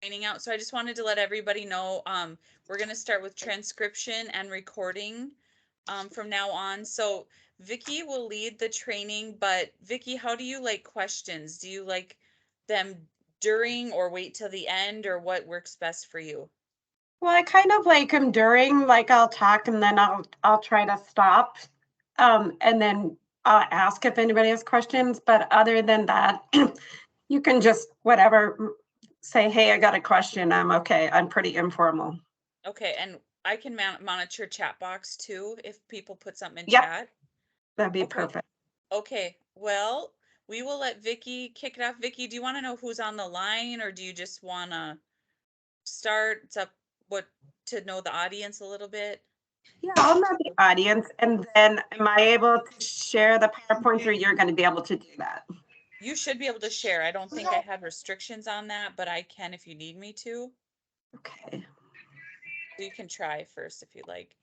training out. So I just wanted to let everybody know, we're gonna start with transcription and recording from now on. So Vicky will lead the training, but Vicky, how do you like questions? Do you like them during or wait till the end, or what works best for you? Well, I kind of like them during, like I'll talk and then I'll try to stop. And then I'll ask if anybody has questions. But other than that, you can just whatever say, hey, I got a question. I'm okay. I'm pretty informal. Okay, and I can monitor chat box too if people put something in Yep, chat. that'd be Okay. perfect. Okay, well, we will let Vicky kick it off. Vicky, do you want to know who's on the line, or do you just want to start? It's up what to know the audience a little bit. Yeah, I'll know the audience. And then am I able to share the PowerPoints, or you're going to be able to do that? You should be able to share. I don't think I had restrictions on that, but I can if you need me to. Okay. So you can try first if you'd like.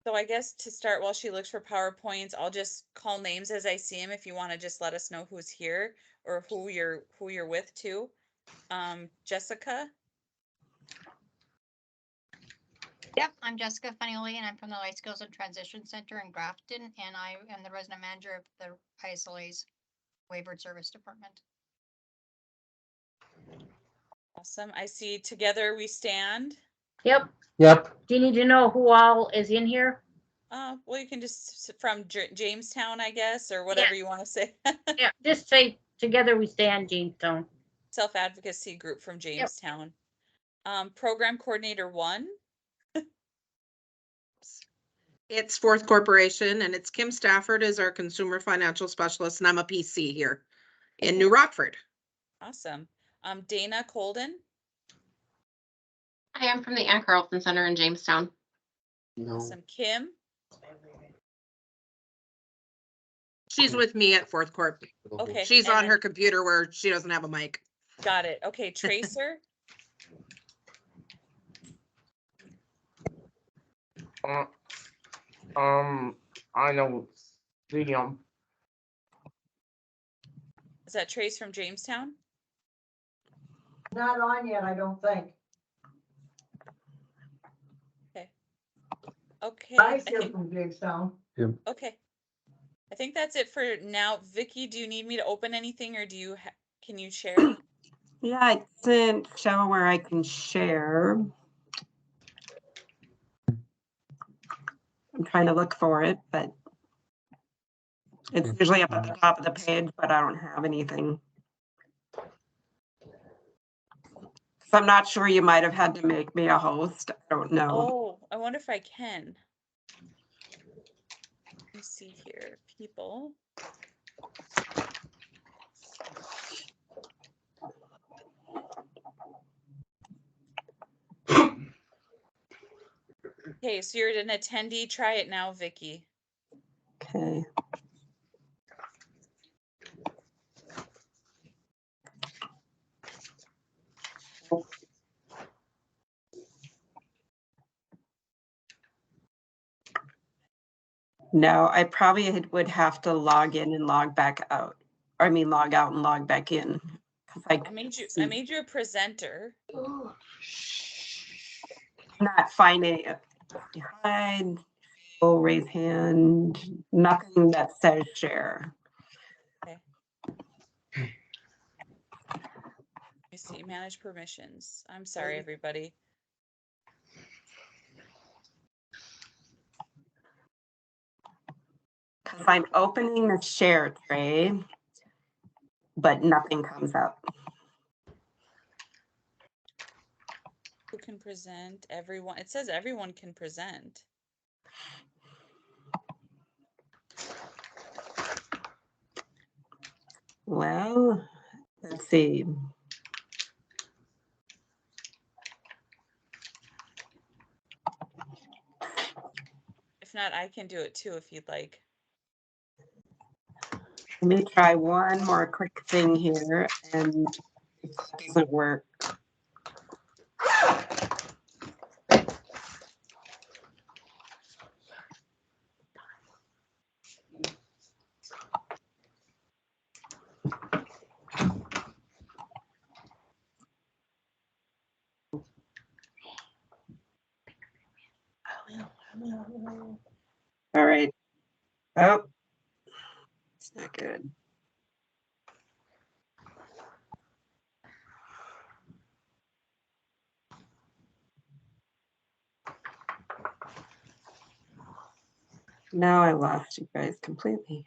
So I guess to start, while she looks for PowerPoints, I'll just call names as I see them. If you want to just let us know who's here or who you're with too. Jessica. Yep, I'm Jessica Fanioli, and I'm from the Life Skills and Transition Center in Grafton, and I am the resident manager of the ISLA's Waivered Service Department. Awesome. I see Together We Stand. Yep. Yep. Do you need to know who all is in here? Well, you can just from Jamestown, I guess, or whatever you want to say. Yeah, just say Together We Stand, Jamestown. Self-advocacy group from Jamestown. Yep. Program coordinator 1. It's Fourth Corporation, and it's Kim Stafford is our consumer financial specialist, and I'm a PC here in New Rockford. Awesome. Dana Colden. I am from the Ann Carlson Center in Jamestown. No. Awesome. Kim. She's with me at Fourth Corp. Okay. She's on her computer where she doesn't have a mic. Got it. Okay. Tracer. I know the Is that Trace from Jamestown? Not on yet, I don't think. Okay. Okay. I hear from Jamestown. Yep. Okay. I think that's it for now. Vicky, do you need me to open anything, or do you can you share? Yeah, it doesn't show where I can share. I'm trying to look for it, but it's usually up at the top of the page, but I don't have anything. So I'm not sure, you might have had to make me a host. I don't know. Oh, I wonder if I can. Let me see here. People. Okay, so you're an attendee. Try it now, Vicky. Okay. No, I probably would have to log in and log back out. Or I mean, log out and log back in. I made you a presenter. I'm not finding it. Hide, raise hand, nothing that says share. Okay. Let me see, manage permissions. I'm sorry, everybody. Because I'm opening the share tray, but nothing comes up. Who can present? Everyone. It says everyone can present. Well, let's see. If not, I can do it too if you'd like. Let me try one more quick thing here, and if it doesn't work. All right. Oh, it's not good. Now I lost you guys completely.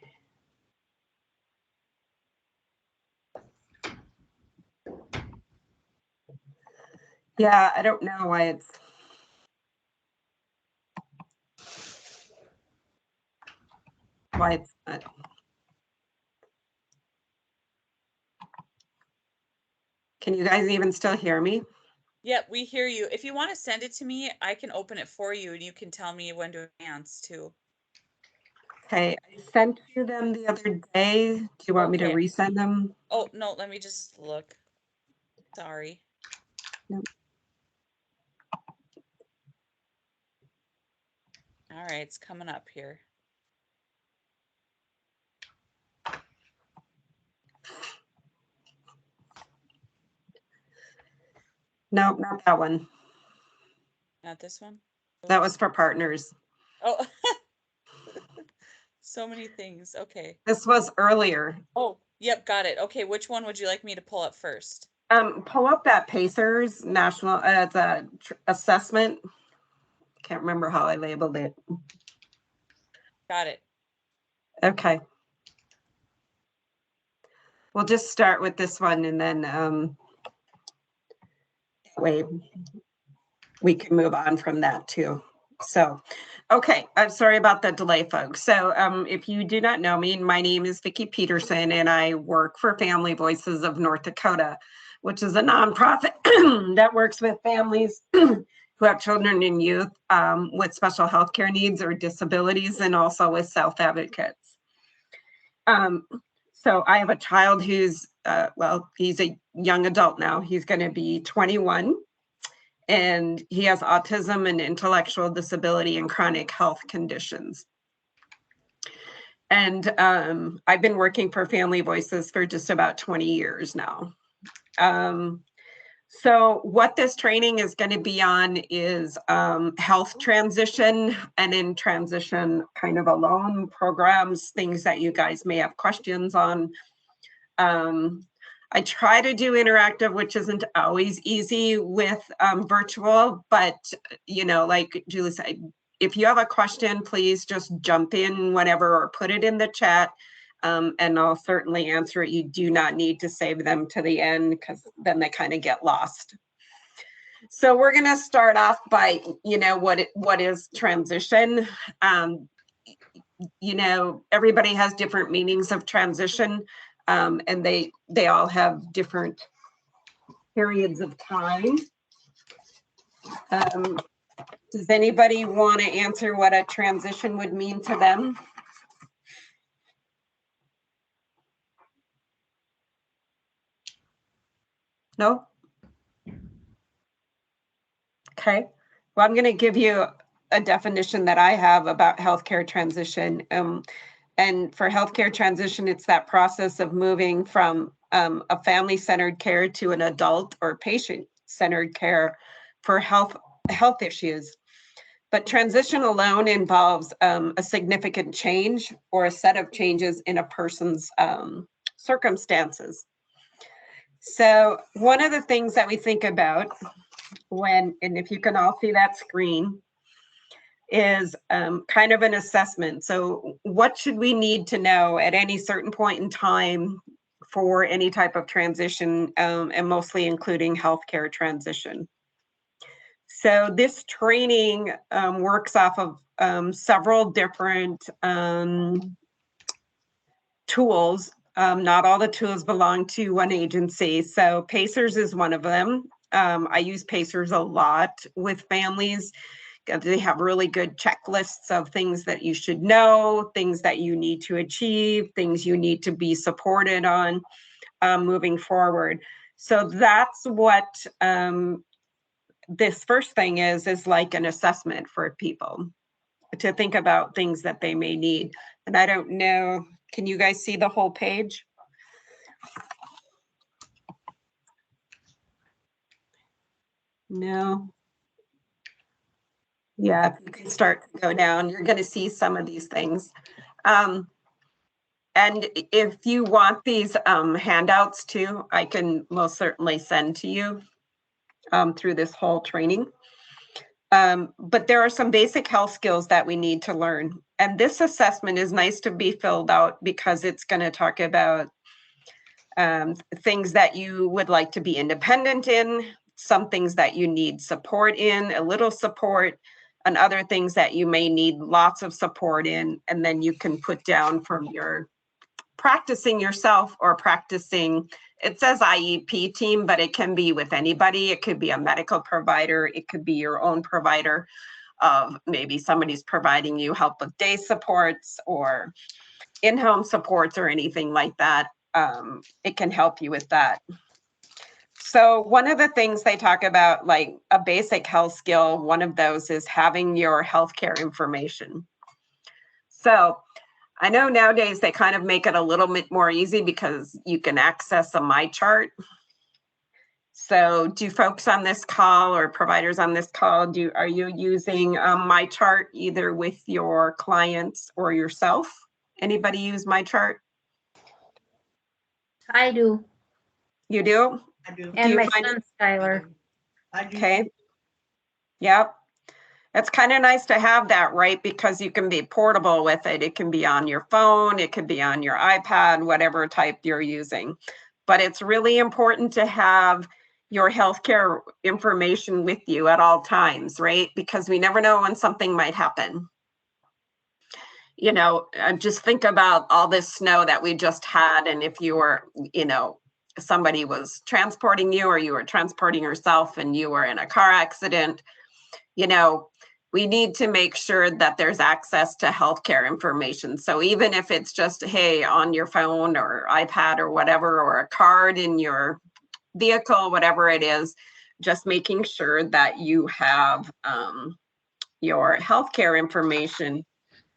Yeah, I don't know why it's. Why it's not. Can you guys even still hear me? Yep, we hear you. If you want to send it to me, I can open it for you and you can tell me when to advance too. Okay, I sent you them the other day. Do you want me to Okay. resend them? Oh, no, let me just look. Sorry. Nope. All right, it's coming up here. Nope, not that one. Not this one? That was for partners. Oh, so many things. Okay. This was earlier. Oh, yep, got it. Okay, which one would you like me to pull up first? Pull up that Pacers national assessment. Can't remember how I labeled it. Got it. Okay. We'll just start with this one and then wait, we can move on from that too. So, okay, I'm sorry about the delay, folks. So if you do not know me, my name is Vicki Peterson and I work for Family Voices of North Dakota, which is a nonprofit that works with families who have children and youth with special health care needs or disabilities, and also with self-advocates. So I have a child who's, well, he's a young adult now. He's going to be 21. And he has autism and intellectual disability and chronic health conditions. And I've been working for Family Voices for just about 20 years now. So what this training is going to be on is health transition, and in transition kind of alone programs, things that you guys may have questions on. I try to do interactive, which isn't always easy with virtual, but you know, like Julie said, if you have a question, please just jump in whenever or put it in the chat, and I'll certainly answer it. You do not need to save them to the end because then they kind of get lost. So we're going to start off by, you know, what is transition? You know, everybody has different meanings of transition. And they all have different periods of time. Does anybody want to answer what a transition would mean to them? No? Okay. Well, I'm going to give you a definition that I have about healthcare transition. And for healthcare transition, it's that process of moving from a family-centered care to an adult or patient-centered care for health issues. But transition alone involves a significant change or a set of changes in a person's circumstances. So one of the things that we think about when, and if you can all see that screen, is kind of an assessment. So what should we need to know at any certain point in time for any type of transition, and mostly including healthcare transition? So this training works off of several different tools. Not all the tools belong to one agency. So Pacers is one of them. I use Pacers a lot with families. They have really good checklists of things that you should know, things that you need to achieve, things you need to be supported on moving forward. So that's what this first thing is like an assessment for people to think about things that they may need. And I don't know, can you guys see the whole page? No. Yeah, if you can start to go down, you're going to see some of these things. And if you want these handouts too, I can most certainly send to you through this whole training. But there are some basic health skills that we need to learn. And this assessment is nice to be filled out because it's going to talk about things that you would like to be independent in, some things that you need support in, a little support, and other things that you may need lots of support in. And then you can put down from your practicing yourself or practicing, it says IEP team, but it can be with anybody. It could be a medical provider. It could be your own provider of maybe somebody's providing you help with day supports or in-home supports or anything like that. It can help you with that. So one of the things they talk about, like a basic health skill, one of those is having your healthcare information. So I know nowadays they kind of make it a little bit more easy because you can access a My Chart. So do folks on this call or providers on this call, are you using My Chart either with your clients or yourself? Anybody use My Chart? I do. You do? I do. And you my find son Skylar. I do. Okay. Yep. It's kind of nice to have that, right? Because you can be portable with it. It can be on your phone, it could be on your iPad, whatever type you're using. But it's really important to have your healthcare information with you at all times, right? Because we never know when something might happen. You know, just think about all this snow that we just had. And if you were, you know, somebody was transporting you or you were transporting yourself and you were in a car accident, you know, we need to make sure that there's access to healthcare information. So even if it's just, hey, on your phone or iPad or whatever, or a card in your vehicle, whatever it is, just making sure that you have your healthcare information.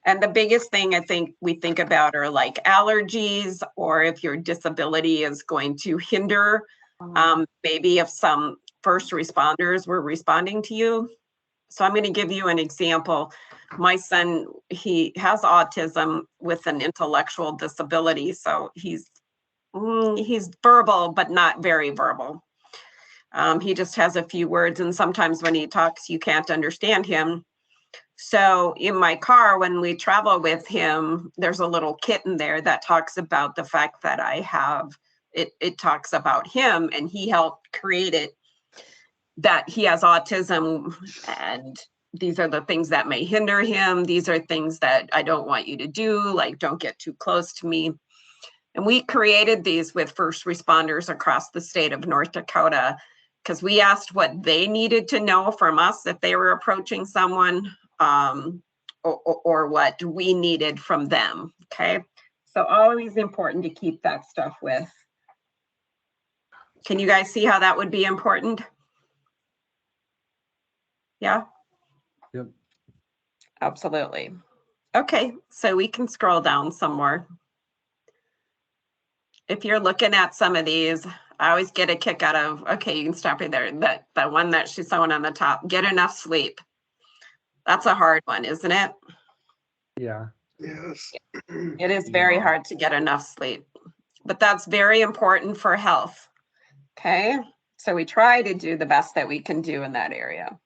And the biggest thing I think we think about are like allergies, or if your disability is going to hinder maybe if some first responders were responding to you. So I'm going to give you an example. My son, he has autism with an intellectual disability. So he's verbal, but not very verbal. He just has a few words, and sometimes when he talks, you can't understand him. So in my car, when we travel with him, there's a little kit in there that talks about the fact that I have, it talks about him, and he helped create it, that he has autism, and these are the things that may hinder him. These are things that I don't want you to do, like don't get too close to me. And we created these with first responders across the state of North Dakota because we asked what they needed to know from us if they were approaching someone, or what we needed from them. Okay, so always important to keep that stuff with. Can you guys see how that would be important? Yeah. Yep. Absolutely. Okay, so we can scroll down some more. If you're looking at some of these, I always get a kick out of, okay, you can stop right there. That one that she's showing on the top, get enough sleep. That's a hard one, isn't it? Yeah. Yes. It is very hard to get enough sleep, but that's very important for health. Okay, so we try to do the best that we can do in that area.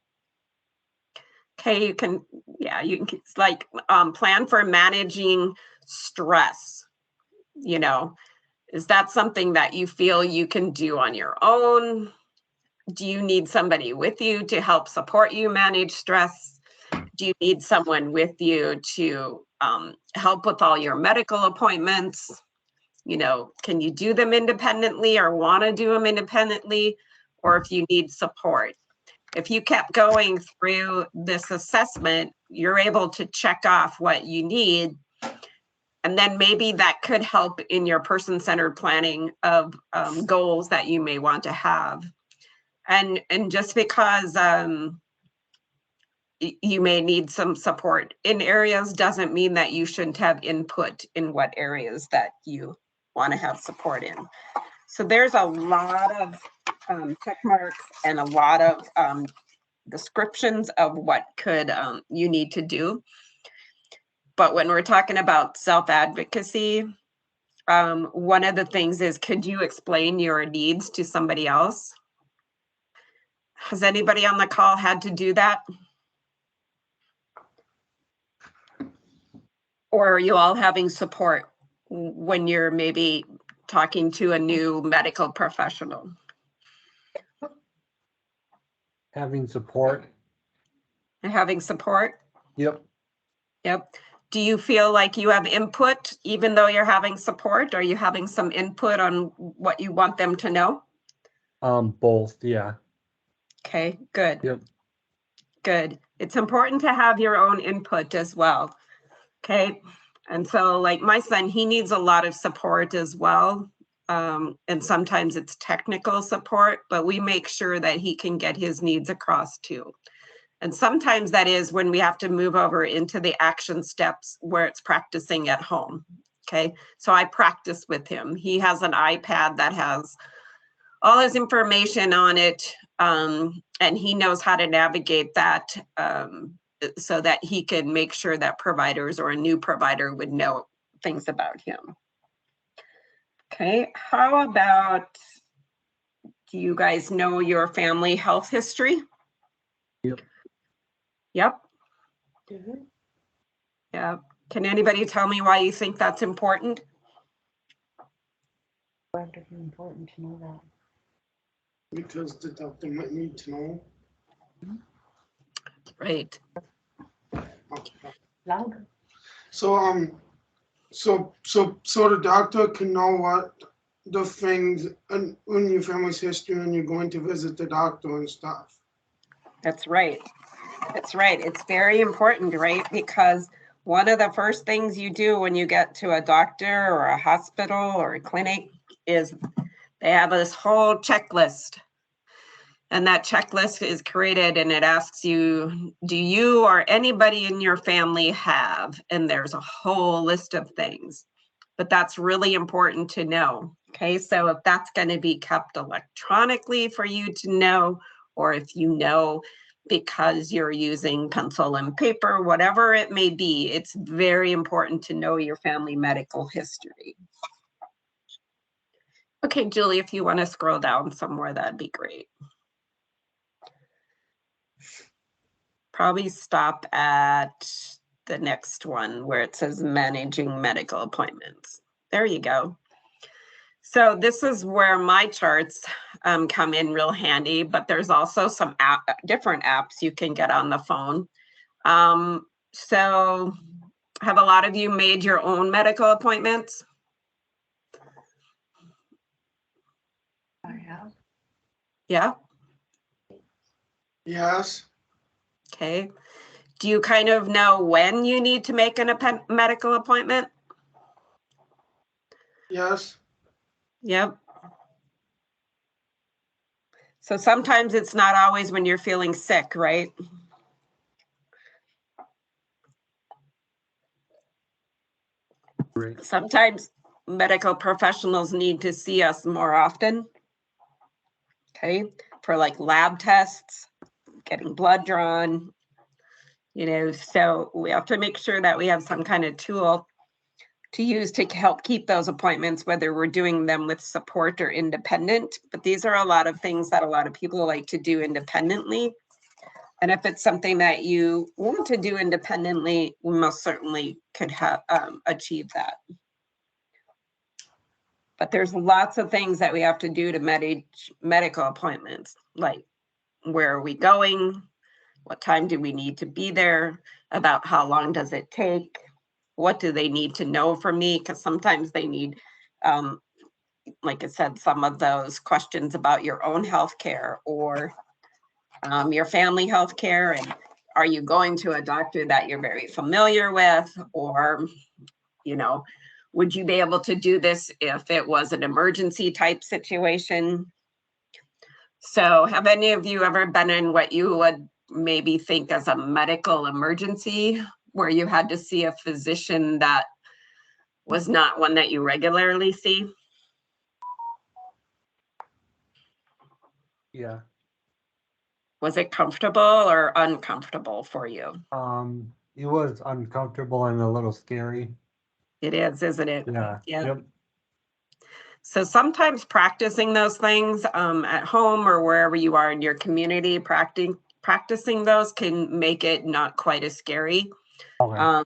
Okay, you can, yeah, you can, it's like plan for managing stress. You know, is that something that you feel you can do on your own? Do you need somebody with you to help support you manage stress? Do you need someone with you to help with all your medical appointments? You know, can you do them independently or want to do them independently? Or if you need support. If you kept going through this assessment, you're able to check off what you need. And then maybe that could help in your person-centered planning of goals that you may want to have. And just because you may need some support in areas doesn't mean that you shouldn't have input in what areas that you want to have support in. So there's a lot of check marks and a lot of descriptions of what could you need to do. But when we're talking about self-advocacy, one of the things is, could you explain your needs to somebody else? Has anybody on the call had to do that? Or are you all having support when you're maybe talking to a new medical professional? Having support. Having support? Yep. Yep. Do you feel like you have input even though you're having support? Are you having some input on what you want them to know? Both, yeah. Okay, good. Yep. Good. It's important to have your own input as well. Okay. And so like my son, he needs a lot of support as well. And sometimes it's technical support, but we make sure that he can get his needs across too. And sometimes that is when we have to move over into the action steps where it's practicing at home. Okay. So I practice with him. He has an iPad that has all his information on it. And he knows how to navigate that so that he can make sure that providers or a new provider would know things about him. Okay, how about, do you guys know your family health history? Yep. Yep. Yeah. Can anybody tell me why you think that's important? Why would it be important to know that? Because the doctor might need to know. Right. Louder. So so the doctor can know what the things in your family's history when you're going to visit the doctor and stuff. That's right. That's right. It's very important, right? Because one of the first things you do when you get to a doctor or a hospital or a clinic is they have this whole checklist. And that checklist is created and it asks you, do you or anybody in your family have? And there's a whole list of things. But that's really important to know. Okay, so if that's going to be kept electronically for you to know, or if you know because you're using pencil and paper, whatever it may be, it's very important to know your family medical history. Okay, Julie, if you want to scroll down somewhere, that'd be great. Probably stop at the next one where it says managing medical appointments. There you go. So this is where my charts come in real handy, but there's also some different apps you can get on the phone. So have a lot of you made your own medical appointments? I have. Yeah. Yes. Okay. Do you kind of know when you need to make a medical appointment? Yes. Yep. So sometimes it's not always when you're feeling sick, right? Great. Sometimes medical professionals need to see us more often. Okay, for like lab tests, getting blood drawn, you know, so we have to make sure that we have some kind of tool to use to help keep those appointments, whether we're doing them with support or independent. But these are a lot of things that a lot of people like to do independently. And if it's something that you want to do independently, we most certainly could have achieve that. But there's lots of things that we have to do to manage medical appointments, like where are we going? What time do we need to be there? About how long does it take? What do they need to know from me? Because sometimes they need, like I said, some of those questions about your own health care or your family health care. And are you going to a doctor that you're very familiar with? Or, you know, would you be able to do this if it was an emergency type situation? So have any of you ever been in what you would maybe think as a medical emergency where you had to see a physician that was not one that you regularly see? Yeah. Was it comfortable or uncomfortable for you? It was uncomfortable and a little scary. It is, isn't it? Yeah. Yeah. Yep. So sometimes practicing those things at home or wherever you are in your community, practicing those can make it not quite as scary. Okay.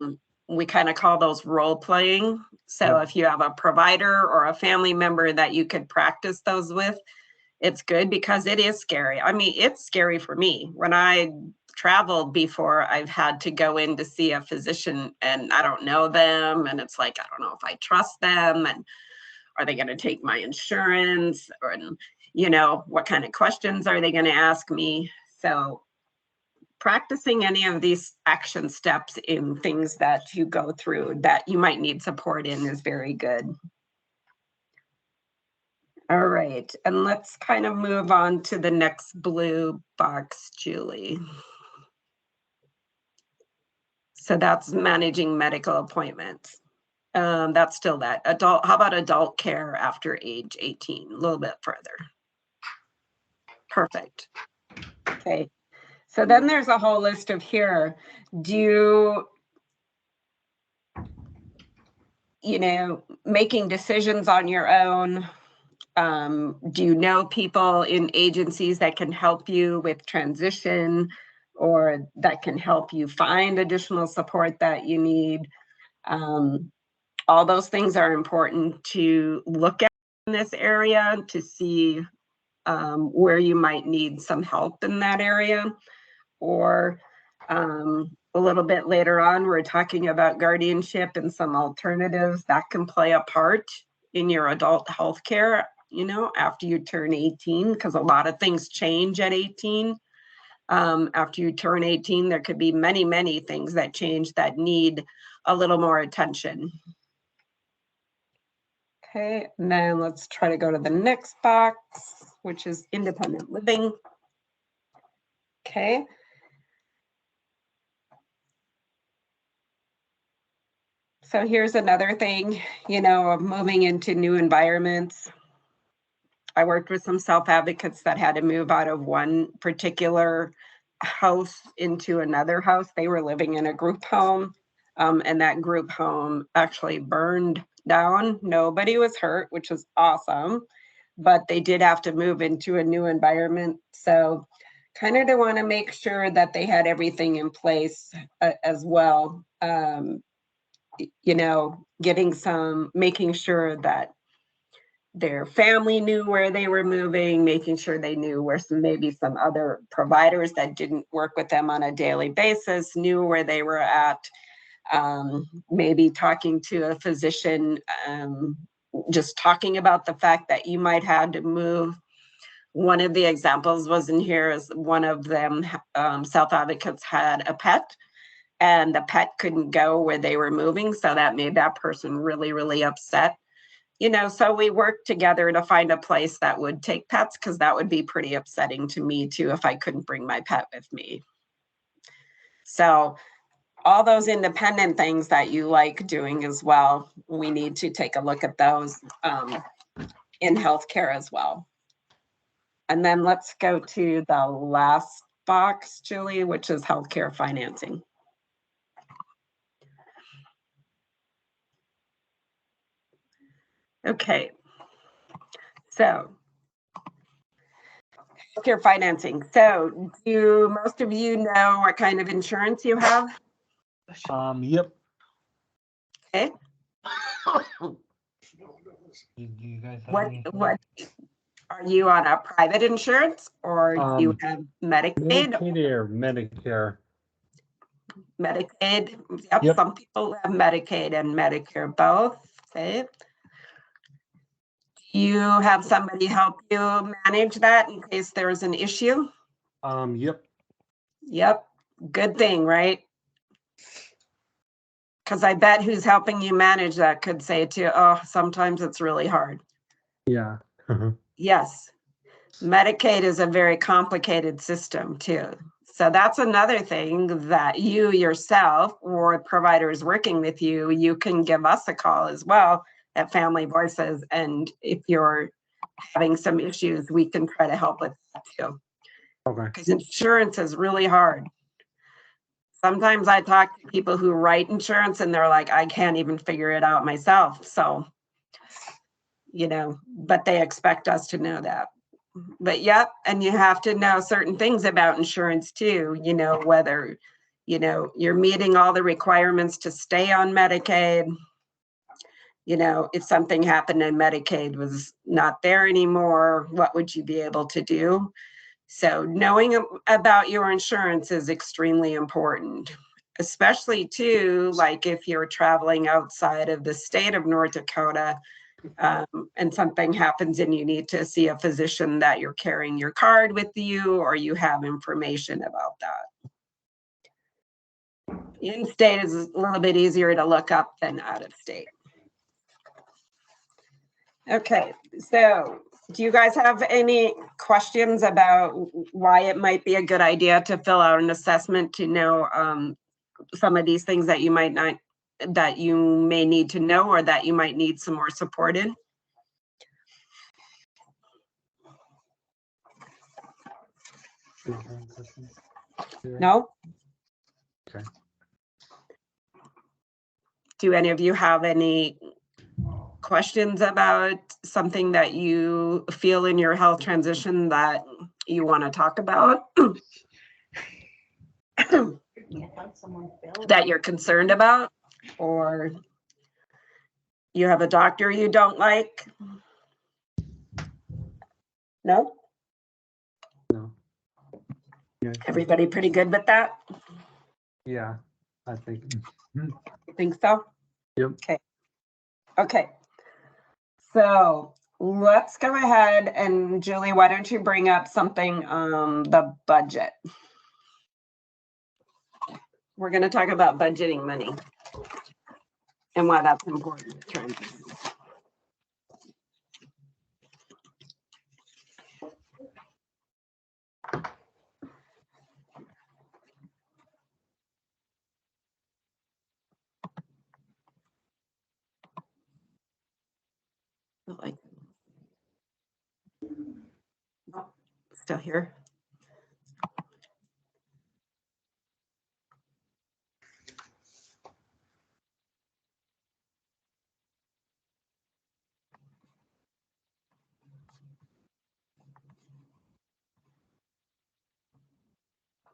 We kind of call those role playing. So Yep. if you have a provider or a family member that you could practice those with, it's good because it is scary. I mean, it's scary for me. When I traveled before, I've had to go in to see a physician and I don't know them. And it's like, I don't know if I trust them. And are they going to take my insurance? Or, you know, what kind of questions are they going to ask me? So practicing any of these action steps in things that you go through that you might need support in is very good. All right, and let's kind of move on to the next blue box, Julie. So that's managing medical appointments. That's still that. Adult, how about adult care after age 18? A little bit further. Perfect. Okay. So then there's a whole list of here. Do you know, making decisions on your own? Do you know people in agencies that can help you with transition or that can help you find additional support that you need? All those things are important to look at in this area to see where you might need some help in that area. Or a little bit later on, we're talking about guardianship and some alternatives that can play a part in your adult health care, you know, after you turn 18, because a lot of things change at 18. After you turn 18, there could be many, many things that change that need a little more attention. Okay, and then let's try to go to the next box, which is independent living. Okay. So here's another thing, you know, of moving into new environments. I worked with some self-advocates that had to move out of one particular house into another house. They were living in a group home, and that group home actually burned down. Nobody was hurt, which was awesome, but they did have to move into a new environment. So kind of to want to make sure that they had everything in place as well. You know, making sure that their family knew where they were moving, making sure they knew where maybe some other providers that didn't work with them on a daily basis knew where they were at. Maybe talking to a physician, just talking about the fact that you might have to move. One of the examples was in here is one of them, self-advocates had a pet and the pet couldn't go where they were moving. So that made that person really, really upset. You know, so we worked together to find a place that would take pets because that would be pretty upsetting to me too if I couldn't bring my pet with me. So all those independent things that you like doing as well, we need to take a look at those in healthcare as well. And then let's go to the last box, Julie, which is healthcare financing. Okay, so healthcare financing. So do most of you know what kind of insurance you have? Yep. Okay. Do you guys have What any? are you on a private insurance or do you have Medicaid? Medicaid or Medicare? Medicaid. Yep, Yep. some people have Medicaid and Medicare both. Okay. Do you have somebody help you manage that in case there's an issue? Yep. Yep. Good thing, right? Because I bet who's helping you manage that could say to you, oh, sometimes it's really hard. Yeah. Yes. Medicaid is a very complicated system too. So that's another thing that you yourself or providers working with you, you can give us a call as well at Family Voices. And if you're having some issues, we can try to help with that too. Okay. because insurance is really hard. Sometimes I talk to people who write insurance and they're like, I can't even figure it out myself. So, but they expect us to know that. But yep, and you have to know certain things about insurance too, whether, you're meeting all the requirements to stay on Medicaid. If something happened and Medicaid was not there anymore, what would you be able to do? So knowing about your insurance is extremely important, especially too, like if you're traveling outside of the state of North Dakota, and something happens and you need to see a physician, that you're carrying your card with you or you have information about that. In-state is a little bit easier to look up than out of state. Okay, so do you guys have any questions about why it might be a good idea to fill out an assessment to know some of these things that you may need to know, or that you might need some more support in? No? Okay. Do any of you have any questions about something that you feel in your health transition that you want to talk about? That you're concerned about? Or you have a doctor you don't like? No? No. Yeah. Everybody pretty good with that? Yeah, I think. You think so? Yep. Okay. Okay. So let's go ahead and Julie, why don't you bring up something on the budget? We're going to talk about budgeting money and why that's important. Like, oh, still here.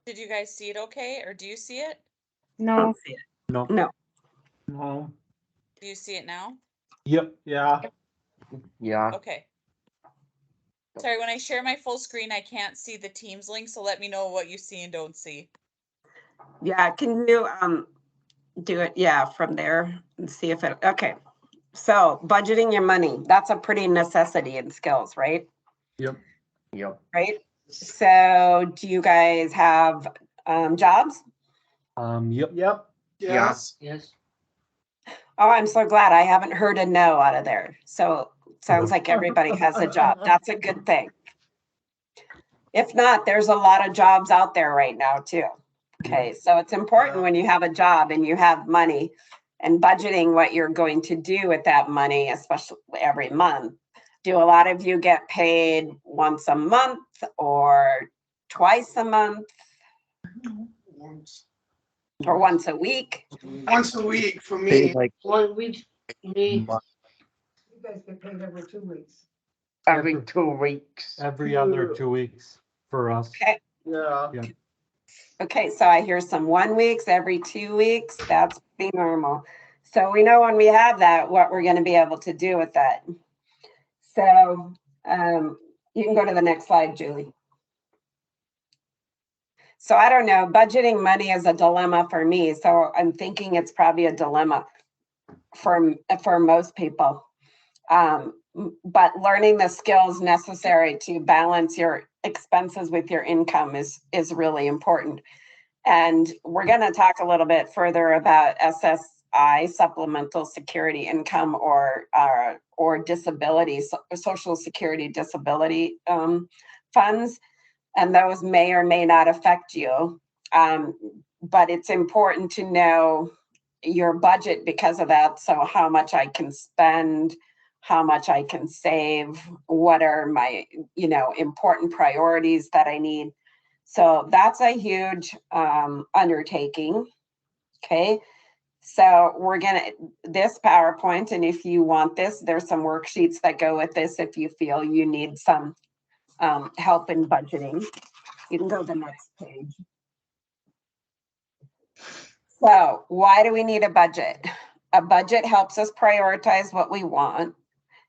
Did you guys see it okay, or do you see it? No. No. No. No. Do you see it now? Yep. Yeah. Yeah. Okay. Sorry, when I share my full screen, I can't see the Teams link, so let me know what you see and don't see. Yeah, can you do it? Yeah, from there and see if it, okay. So budgeting your money, that's a pretty necessity in skills, right? Yep. Yep. Right? So do you guys have jobs? Yep. Yep. Yes. Yes. Oh, I'm so glad. I haven't heard a no out of there. So sounds like everybody has a job. That's a good thing. If not, there's a lot of jobs out there right now too. Okay, so it's important when you have a job and you have money and budgeting what you're going to do with that money, especially every month. Do a lot of you get paid once a month or twice a month Once or once a week? once a week for me. Paid like Well, me, You guys get paid every 2 weeks. every 2 weeks. Every other 2 weeks for us. Okay. Yeah. Yeah. Okay, so I hear some 1 weeks, every 2 weeks. That's pretty normal. So we know when we have that, what we're going to be able to do with that. So you can go to the next slide, Julie. So I don't know, budgeting money is a dilemma for me. So I'm thinking it's probably a dilemma for most people. But learning the skills necessary to balance your expenses with your income is really important. And we're going to talk a little bit further about SSI, supplemental security income, or disability, social security disability funds. And those may or may not affect you. But it's important to know your budget because of that. So how much I can spend, how much I can save, what are my, important priorities that I need. So that's a huge undertaking. Okay. So we're gonna, this PowerPoint, and if you want this, there's some worksheets that go with this if you feel you need some help in budgeting. You can go to the next page. So why do we need a budget? A budget helps us prioritize what we want,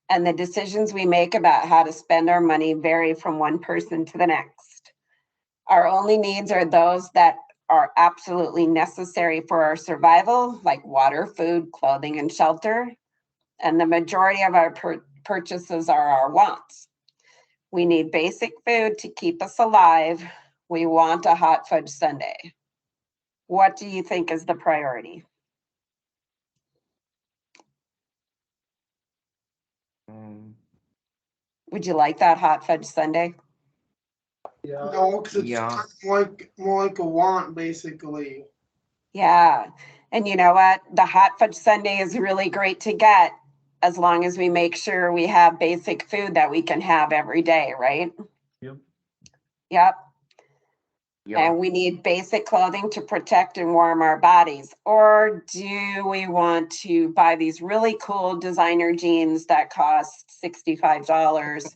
and the decisions we make about how to spend our money vary from one person to the next. Our only needs are those that are absolutely necessary for our survival, like water, food, clothing, and shelter. And the majority of our purchases are our wants. We need basic food to keep us alive. We want a hot fudge sundae. What do you think is the priority? Would you like that hot fudge sundae? No, because it's Yeah. kind of like more like a want, basically. Yeah. And you know what? The hot fudge sundae is really great to get as long as we make sure we have basic food that we can have every day, right? Yep. Yep. Yeah. And we need basic clothing to protect and warm our bodies. Or do we want to buy these really cool designer jeans that cost $65?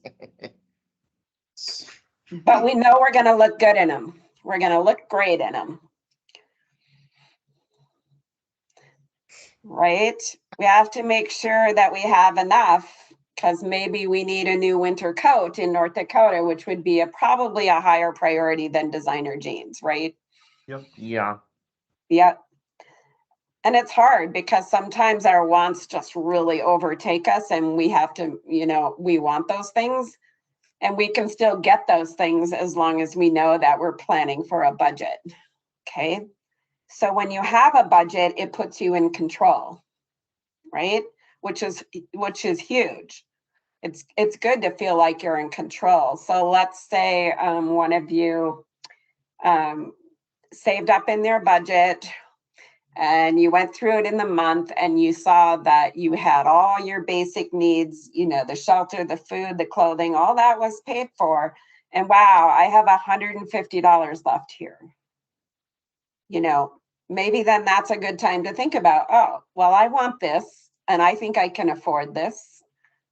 But we know we're going to look good in them. We're going to look great in them. Right? We have to make sure that we have enough, because maybe we need a new winter coat in North Dakota, which would be probably a higher priority than designer jeans, right? Yeah. Yep. And it's hard because sometimes our wants just really overtake us and we have to, we want those things, and we can still get those things as long as we know that we're planning for a budget. Okay. So when you have a budget, it puts you in control, right? Which is huge. It's good to feel like you're in control. So let's say one of you saved up in their budget, and you went through it in the month and you saw that you had all your basic needs, the shelter, the food, the clothing, all that was paid for. And wow, I have $150 left here. Maybe then that's a good time to think about, oh, well, I want this and I think I can afford this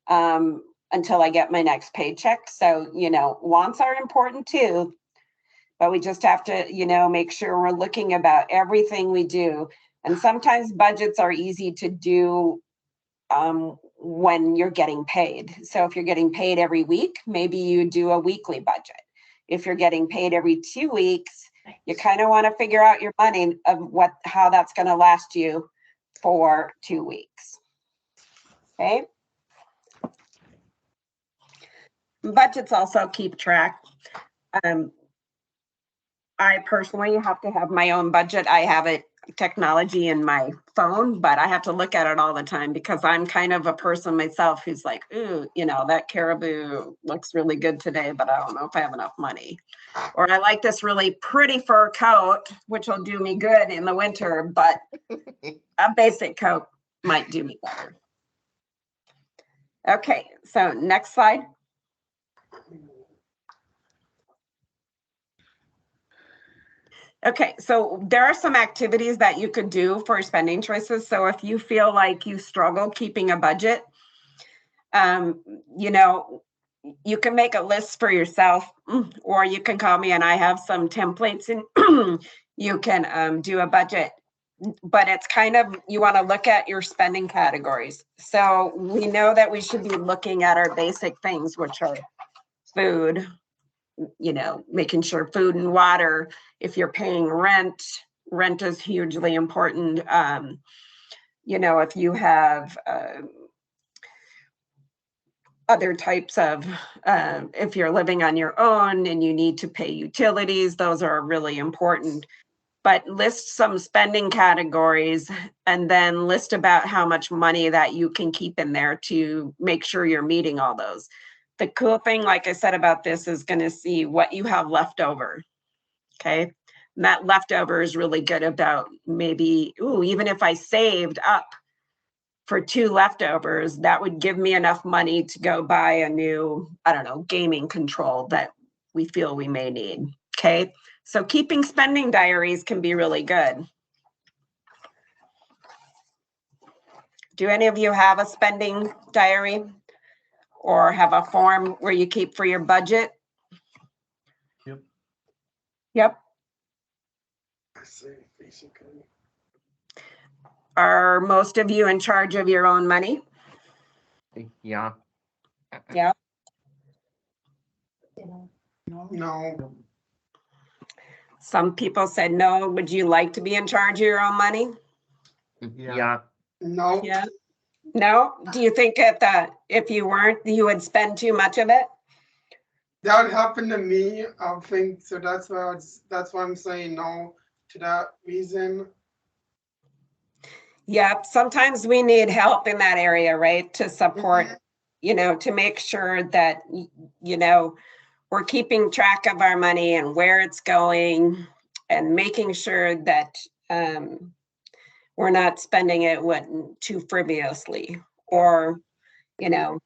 until I get my next paycheck. So, wants are important too, but we just have to, make sure we're looking about everything we do. And sometimes budgets are easy to do when you're getting paid. So if you're getting paid every week, maybe you do a weekly budget. If you're getting paid every 2 weeks, you kind of want to figure out your money of how that's going to last you for 2 weeks. Okay. Budgets also keep track. I personally have to have my own budget. I have technology in my phone, but I have to look at it all the time because I'm kind of a person myself who's like, ooh, that caribou looks really good today, but I don't know if I have enough money. Or I like this really pretty fur coat, which will do me good in the winter, but a basic coat might do me better. Okay, so next slide. Okay, so there are some activities that you could do for spending choices. So if you feel like you struggle keeping a budget, you can make a list for yourself, or you can call me and I have some templates, and you can do a budget. But it's kind of, you want to look at your spending categories. So we know that we should be looking at our basic things, which are food, making sure food and water. If you're paying rent is hugely important. If you have other types of, if you're living on your own and you need to pay utilities, those are really important. But list some spending categories and then list about how much money that you can keep in there to make sure you're meeting all those. The cool thing, like I said about this, is going to see what you have left over. Okay. And that leftover is really good about maybe, even if I saved up for 2 leftovers, that would give me enough money to go buy a new, I don't know, gaming control that we feel we may need. Okay, so keeping spending diaries can be really good. Do any of you have a spending diary or have a form where you keep for your budget? Yep. Yep. I say basically. Are most of you in charge of your own money? Yeah. Yeah. No, Some people said no. Would you like to be in charge of your own money? Yeah. no. Yeah. No? Do you think if you weren't, you would spend too much of it? That happened to me, I think, so that's why I'm saying no to that reason. Yeah, sometimes we need help in that area, right? To support, to make sure that, we're keeping track of our money and where it's going and making sure that we're not spending it too frivolously or, and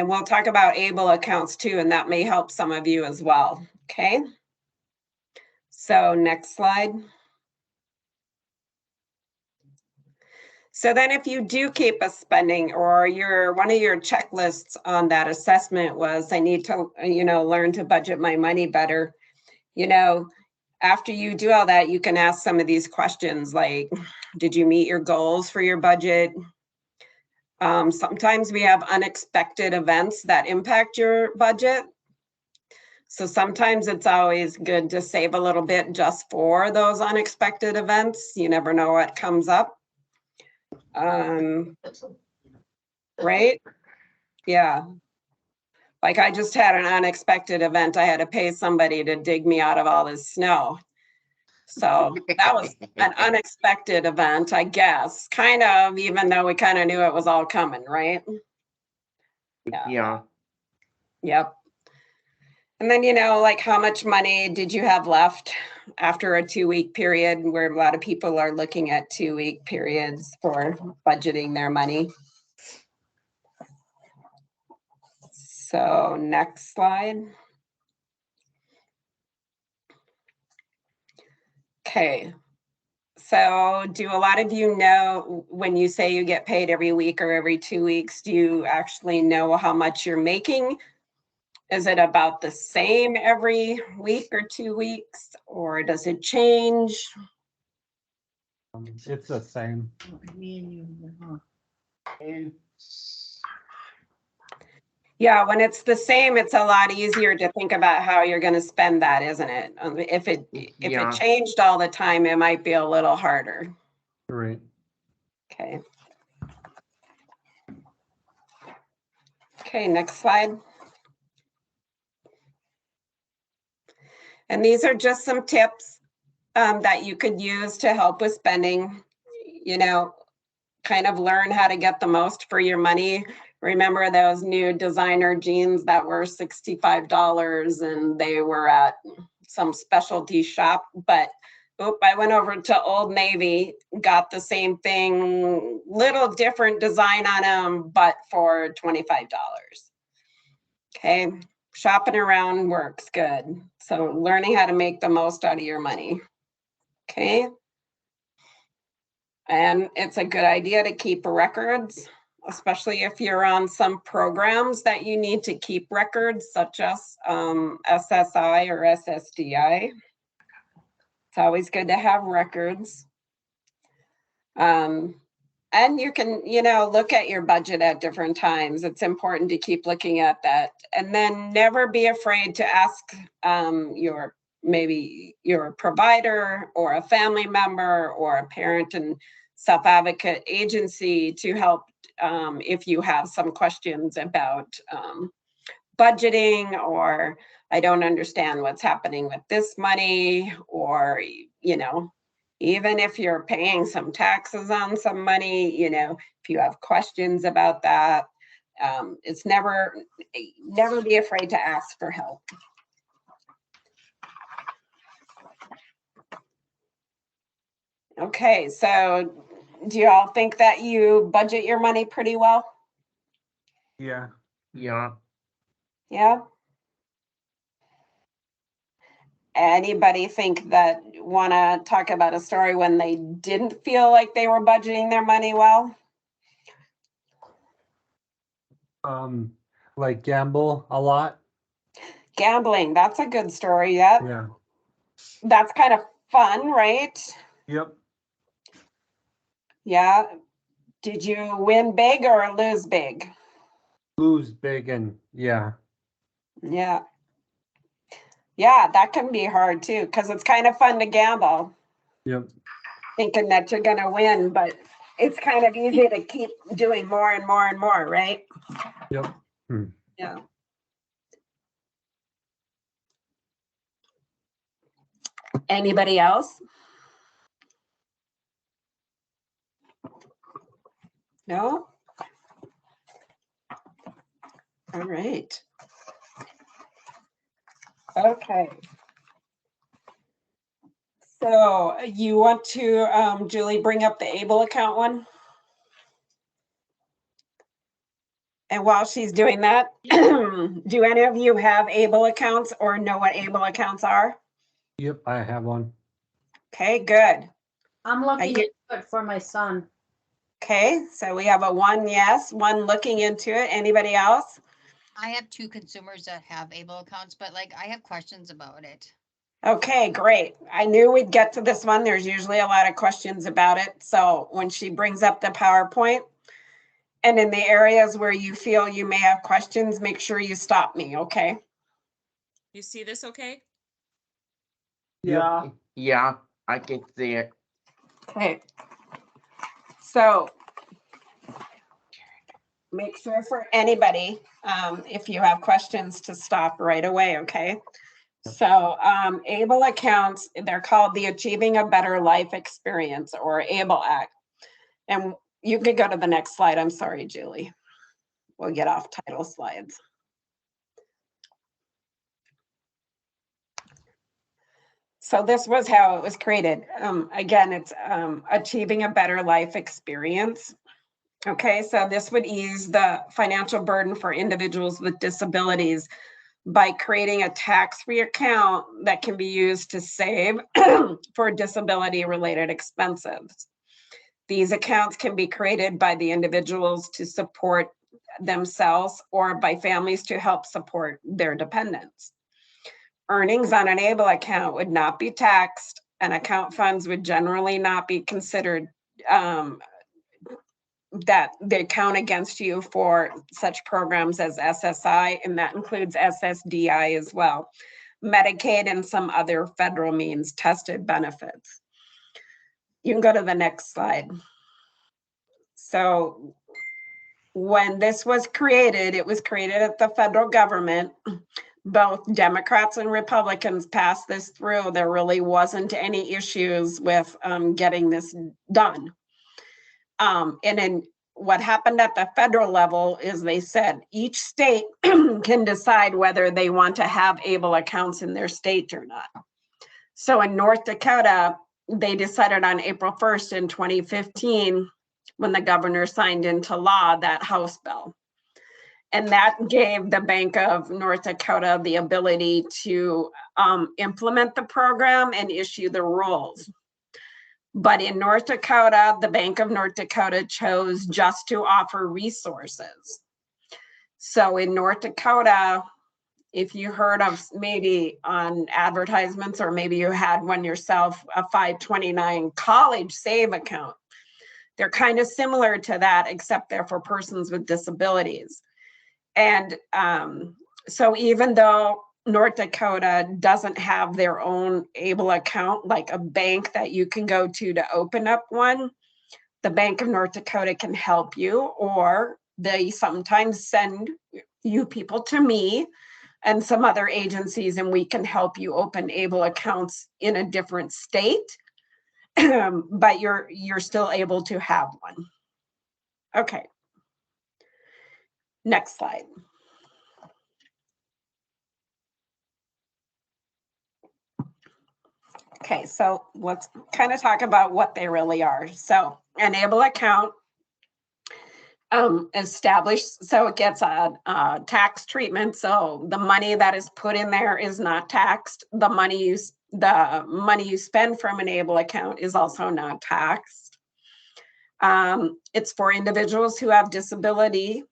we'll talk about able accounts too, and that may help some of you as well. Okay. So next slide. So then if you do keep a spending or one of your checklists on that assessment was, I need to, learn to budget my money better, after you do all that, you can ask some of these questions like, did you meet your goals for your budget? Sometimes we have unexpected events that impact your budget. So sometimes it's always good to save a little bit just for those unexpected events. You never know what comes up. Right? Yeah. Like I just had an unexpected event. I had to pay somebody to dig me out of all this snow. So that was an unexpected event, I guess, kind of, even though we kind of knew it was all coming, right? Yeah. Yep. And then, like how much money did you have left after a 2-week period where a lot of people are looking at 2-week periods for budgeting their money. So next slide. Okay. So do a lot of you know when you say you get paid every week or every 2 weeks, do you actually know how much you're making? Is it about the same every week or 2 weeks, or does it change? It's the same. Yeah, when it's the same, it's a lot easier to think about how you're going to spend that, isn't it? If it changed all the time, it might be a little harder. Right. Okay. Okay, next slide. And these are just some tips that you could use to help with spending, kind of learn how to get the most for your money. Remember those new designer jeans that were $65 and they were at some specialty shop, but I went over to Old Navy, got the same thing, little different design on them, but for $25. Okay, shopping around works good. So learning how to make the most out of your money. Okay. And it's a good idea to keep records, especially if you're on some programs that you need to keep records, such as SSI or SSDI. It's always good to have records. And you can, look at your budget at different times. It's important to keep looking at that. And then never be afraid to ask maybe your provider or a family member or a parent and self-advocate agency to help if you have some questions about budgeting, or I don't understand what's happening with this money, or, even if you're paying some taxes on some money, if you have questions about that, it's never be afraid to ask for help. Okay, so do you all think that you budget your money pretty well? Yeah. Yeah. Yeah. Anybody think that want to talk about a story when they didn't feel like they were budgeting their money well? Like gamble a lot. Gambling, that's a good story. Yeah, Yeah. that's kind of fun, right? Yep. Yeah. Did you win big or lose big? Lose big and yeah. Yeah. Yeah, that can be hard too, because it's kind of fun to gamble, Yep. thinking that you're gonna win, but it's kind of easy to keep doing more and more and more, right? Yep. Yeah. Anybody else? No? All right. Okay. So you want to, Julie, bring up the Able account one? And while she's doing that, do any of you have Able accounts or know what Able accounts are? Yep, I have one. Okay, good. I'm looking get- into it for my son. Okay, so we have a one yes, one looking into it. Anybody else? I have 2 consumers that have Able accounts, but like I have questions about it. Okay, great. I knew we'd get to this one. There's usually a lot of questions about it. So when she brings up the PowerPoint, and in the areas where you feel you may have questions, make sure you stop me, okay? You see this okay? Yeah. Yeah, I can see it. Okay. So make sure for anybody, if you have questions, to stop right away, okay? So ABLE accounts, they're called the Achieving a Better Life Experience, or ABLE Act. And you could go to the next slide. I'm sorry, Julie. We'll get off title slides. So this was how it was created. Again, it's Achieving a Better Life Experience. Okay, so this would ease the financial burden for individuals with disabilities by creating a tax-free account that can be used to save for disability-related expenses. These accounts can be created by the individuals to support themselves or by families to help support their dependents. Earnings on an ABLE account would not be taxed, and account funds would generally not be considered that they count against you for such programs as SSI, and that includes SSDI as well, Medicaid, and some other federal means tested benefits. You can go to the next slide. So when this was created, it was created at the federal government. Both Democrats and Republicans passed this through. There really wasn't any issues with getting this done. And then what happened at the federal level is they said each state can decide whether they want to have ABLE accounts in their state or not. So in North Dakota, they decided on April 1st in 2015, when the governor signed into law that House bill. And that gave the Bank of North Dakota the ability to implement the program and issue the rules. But in North Dakota, the Bank of North Dakota chose just to offer resources. So in North Dakota, if you heard of maybe on advertisements, or maybe you had one yourself, a 529 college save account, they're kind of similar to that, except they're for persons with disabilities. And so even though North Dakota doesn't have their own ABLE account, like a bank that you can go to open up one, the Bank of North Dakota can help you, or they sometimes send you people to me and some other agencies, and we can help you open ABLE accounts in a different state, but you're still able to have one. Okay. Next slide. Okay, so let's kind of talk about what they really are. So an ABLE account established, so it gets a tax treatment. So the money that is put in there is not taxed. The money you spend from an ABLE account is also not taxed. It's for individuals who have disability.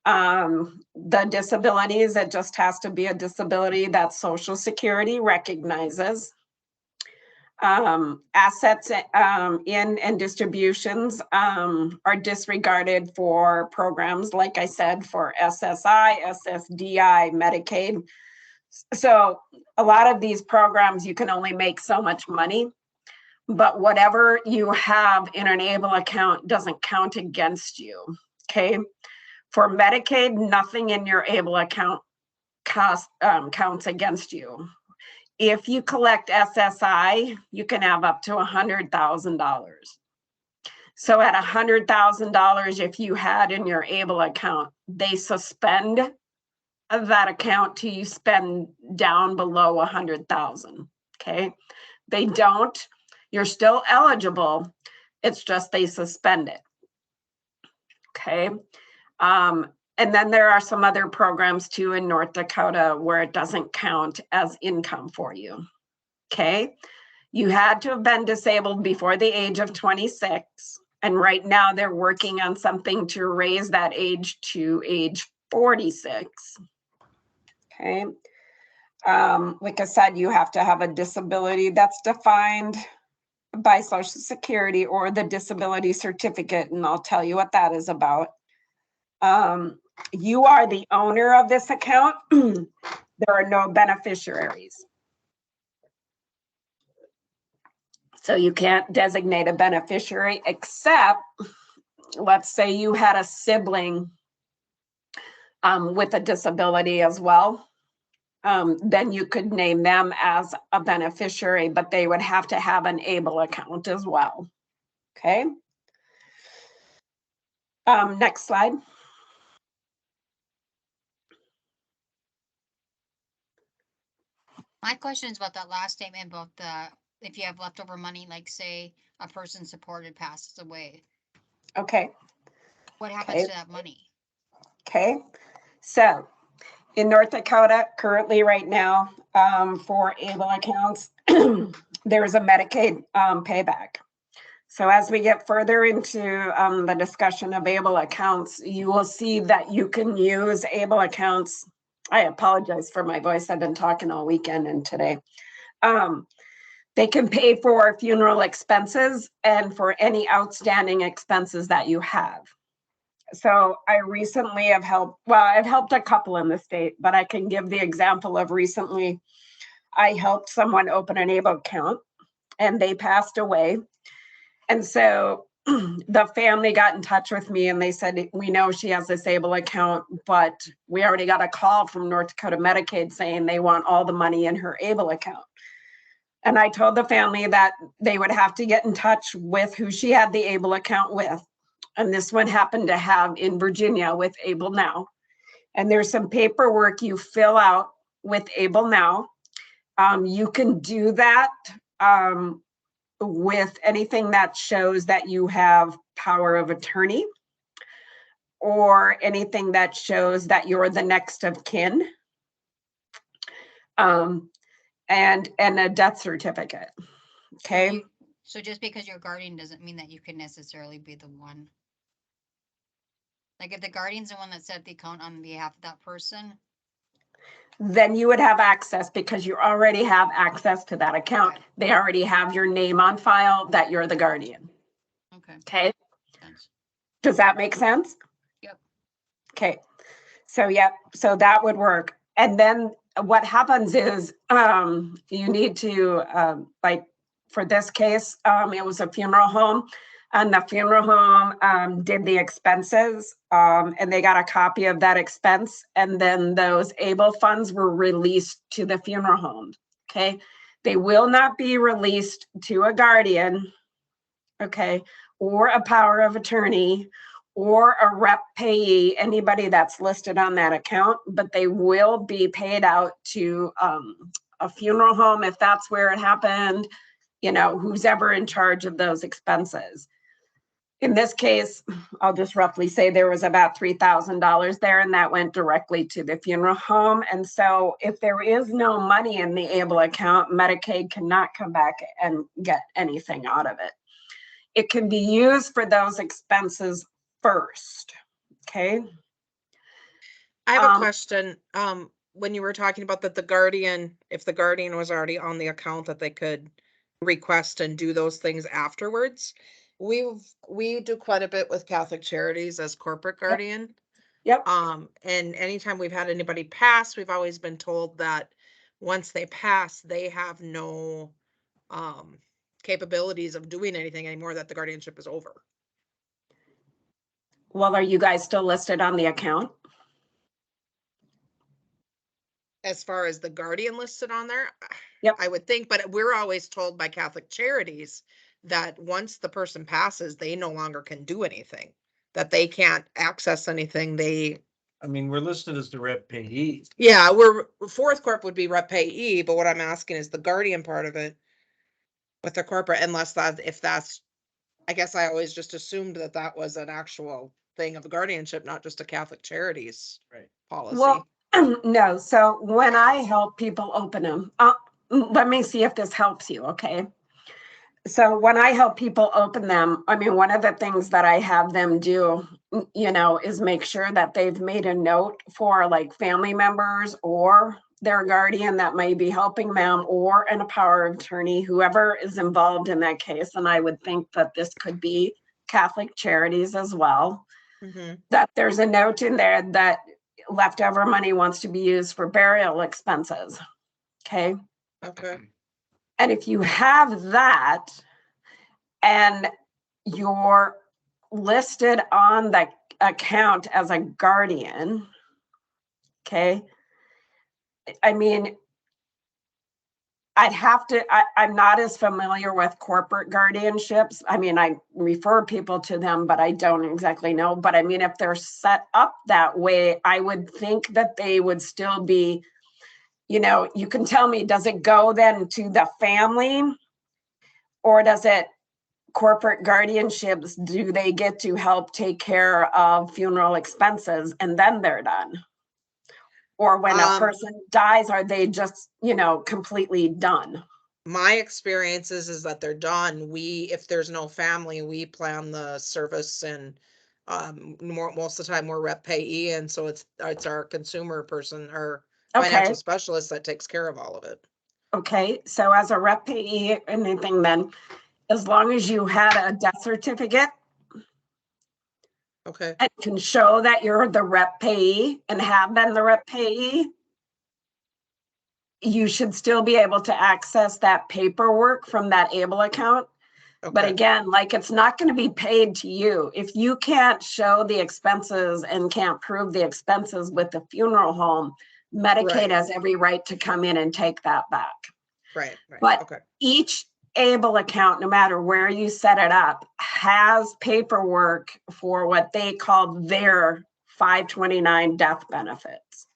The disabilities, it just has to be a disability that Social Security recognizes. Assets in and distributions are disregarded for programs, like I said, for SSI, SSDI, Medicaid. So a lot of these programs, you can only make so much money, but whatever you have in an ABLE account doesn't count against you, okay? For Medicaid, nothing in your ABLE account counts against you. If you collect SSI, you can have up to $100,000. So at $100,000, if you had in your ABLE account, they suspend that account till you spend down below 100,000. Okay, they don't. You're still eligible. It's just they suspend it. Okay. And then there are some other programs too in North Dakota where it doesn't count as income for you. Okay. You had to have been disabled before the age of 26. And right now they're working on something to raise that age to age 46. Okay. Like I said, you have to have a disability that's defined by Social Security or the disability certificate. And I'll tell you what that is about. You are the owner of this account. There are no beneficiaries. So you can't designate a beneficiary except, let's say you had a sibling with a disability as well. Then you could name them as a beneficiary, but they would have to have an ABLE account as well. Okay. Next slide. My question is about that last statement about if you have leftover money, like say a person supported passes away, Okay. what happens to that money? Okay. So in North Dakota, currently right now, for ABLE accounts, there's a Medicaid payback. So as we get further into the discussion of ABLE accounts, you will see that you can use ABLE accounts. I apologize for my voice. I've been talking all weekend and today. They can pay for funeral expenses and for any outstanding expenses that you have. So I recently have helped, well, I've helped a couple in the state, but I can give the example of recently I helped someone open an ABLE account and they passed away. And so the family got in touch with me and they said, we know she has this ABLE account, but we already got a call from North Dakota Medicaid saying they want all the money in her ABLE account. And I told the family that they would have to get in touch with who she had the ABLE account with. And this one happened to have in Virginia with ABLE Now. And there's some paperwork you fill out with ABLE Now. You can do that with anything that shows that you have power of attorney or anything that shows that you're the next of kin, and a death certificate. Okay. So just because you're a guardian doesn't mean that you can necessarily be the one. Like if the guardian's the one that set the account on behalf of that person, then you would have access because you already have access to that account. Okay. They already have your name on file that you're the guardian. okay. Okay. Sense. Does that make sense? Yep. Okay. So, yep. So that would work. And then what happens is you need to, like for this case, it was a funeral home. And the funeral home did the expenses and they got a copy of that expense. And then those ABLE funds were released to the funeral home. Okay. They will not be released to a guardian, okay, or a power of attorney or a rep payee, anybody that's listed on that account, but they will be paid out to a funeral home if that's where it happened, you know, who's ever in charge of those expenses. in this case, I'll just roughly say there was about $3,000 there, and that went directly to the funeral home. And so if there is no money in the ABLE account, Medicaid cannot come back and get anything out of it. It can be used for those expenses first, okay? I have a question. When you were talking about that the guardian, if the guardian was already on the account, that they could request and do those things afterwards. We do quite a bit with Catholic Charities as corporate guardian. Yep. And anytime we've had anybody pass, we've always been told that once they pass, they have no capabilities of doing anything anymore, that the guardianship is over. Well, are you guys still listed on the account? As far as the guardian listed on there, Yep. I would think, but we're always told by Catholic Charities that once the person passes, they no longer can do anything, that they can't access anything. I mean, we're listed as the rep payee. Yeah, fourth corp would be rep payee, but what I'm asking is the guardian part of it with the corporate, I guess I always just assumed that that was an actual thing of guardianship, not just a Catholic Charities policy. Well, no. So when I help people open them, let me see if this helps you, okay? So when I help people open them, I mean, one of the things that I have them do, is make sure that they've made a note for like family members or their guardian that may be helping them, or in a power of attorney, whoever is involved in that case. And I would think that this could be Catholic Charities as well, that there's a note in there that leftover money wants to be used for burial expenses. Okay. Okay. And if you have that and you're listed on the account as a guardian, okay, I mean, I'm not as familiar with corporate guardianships. I mean, I refer people to them, but I don't exactly know. But I mean, if they're set up that way, I would think that they would still be, you can tell me, does it go then to the family, or does it corporate guardianships, do they get to help take care of funeral expenses and then they're done? Or when a person dies, are they just, completely done? My experience is that they're done. If there's no family, we plan the service, and most of the time we're rep payee, and so it's our consumer person or financial specialist that takes care of all of it. Okay, so as a rep payee, anything then, as long as you had a death certificate, okay, and can show that you're the rep payee and have been the rep payee, you should still be able to access that paperwork from that ABLE account. okay. But again, like, it's not going to be paid to you. If you can't show the expenses and can't prove the expenses with the funeral home, Medicaid has every right to come in and take that back. Right. But okay. Each ABLE account, no matter where you set it up, has paperwork for what they call their 529 death benefits.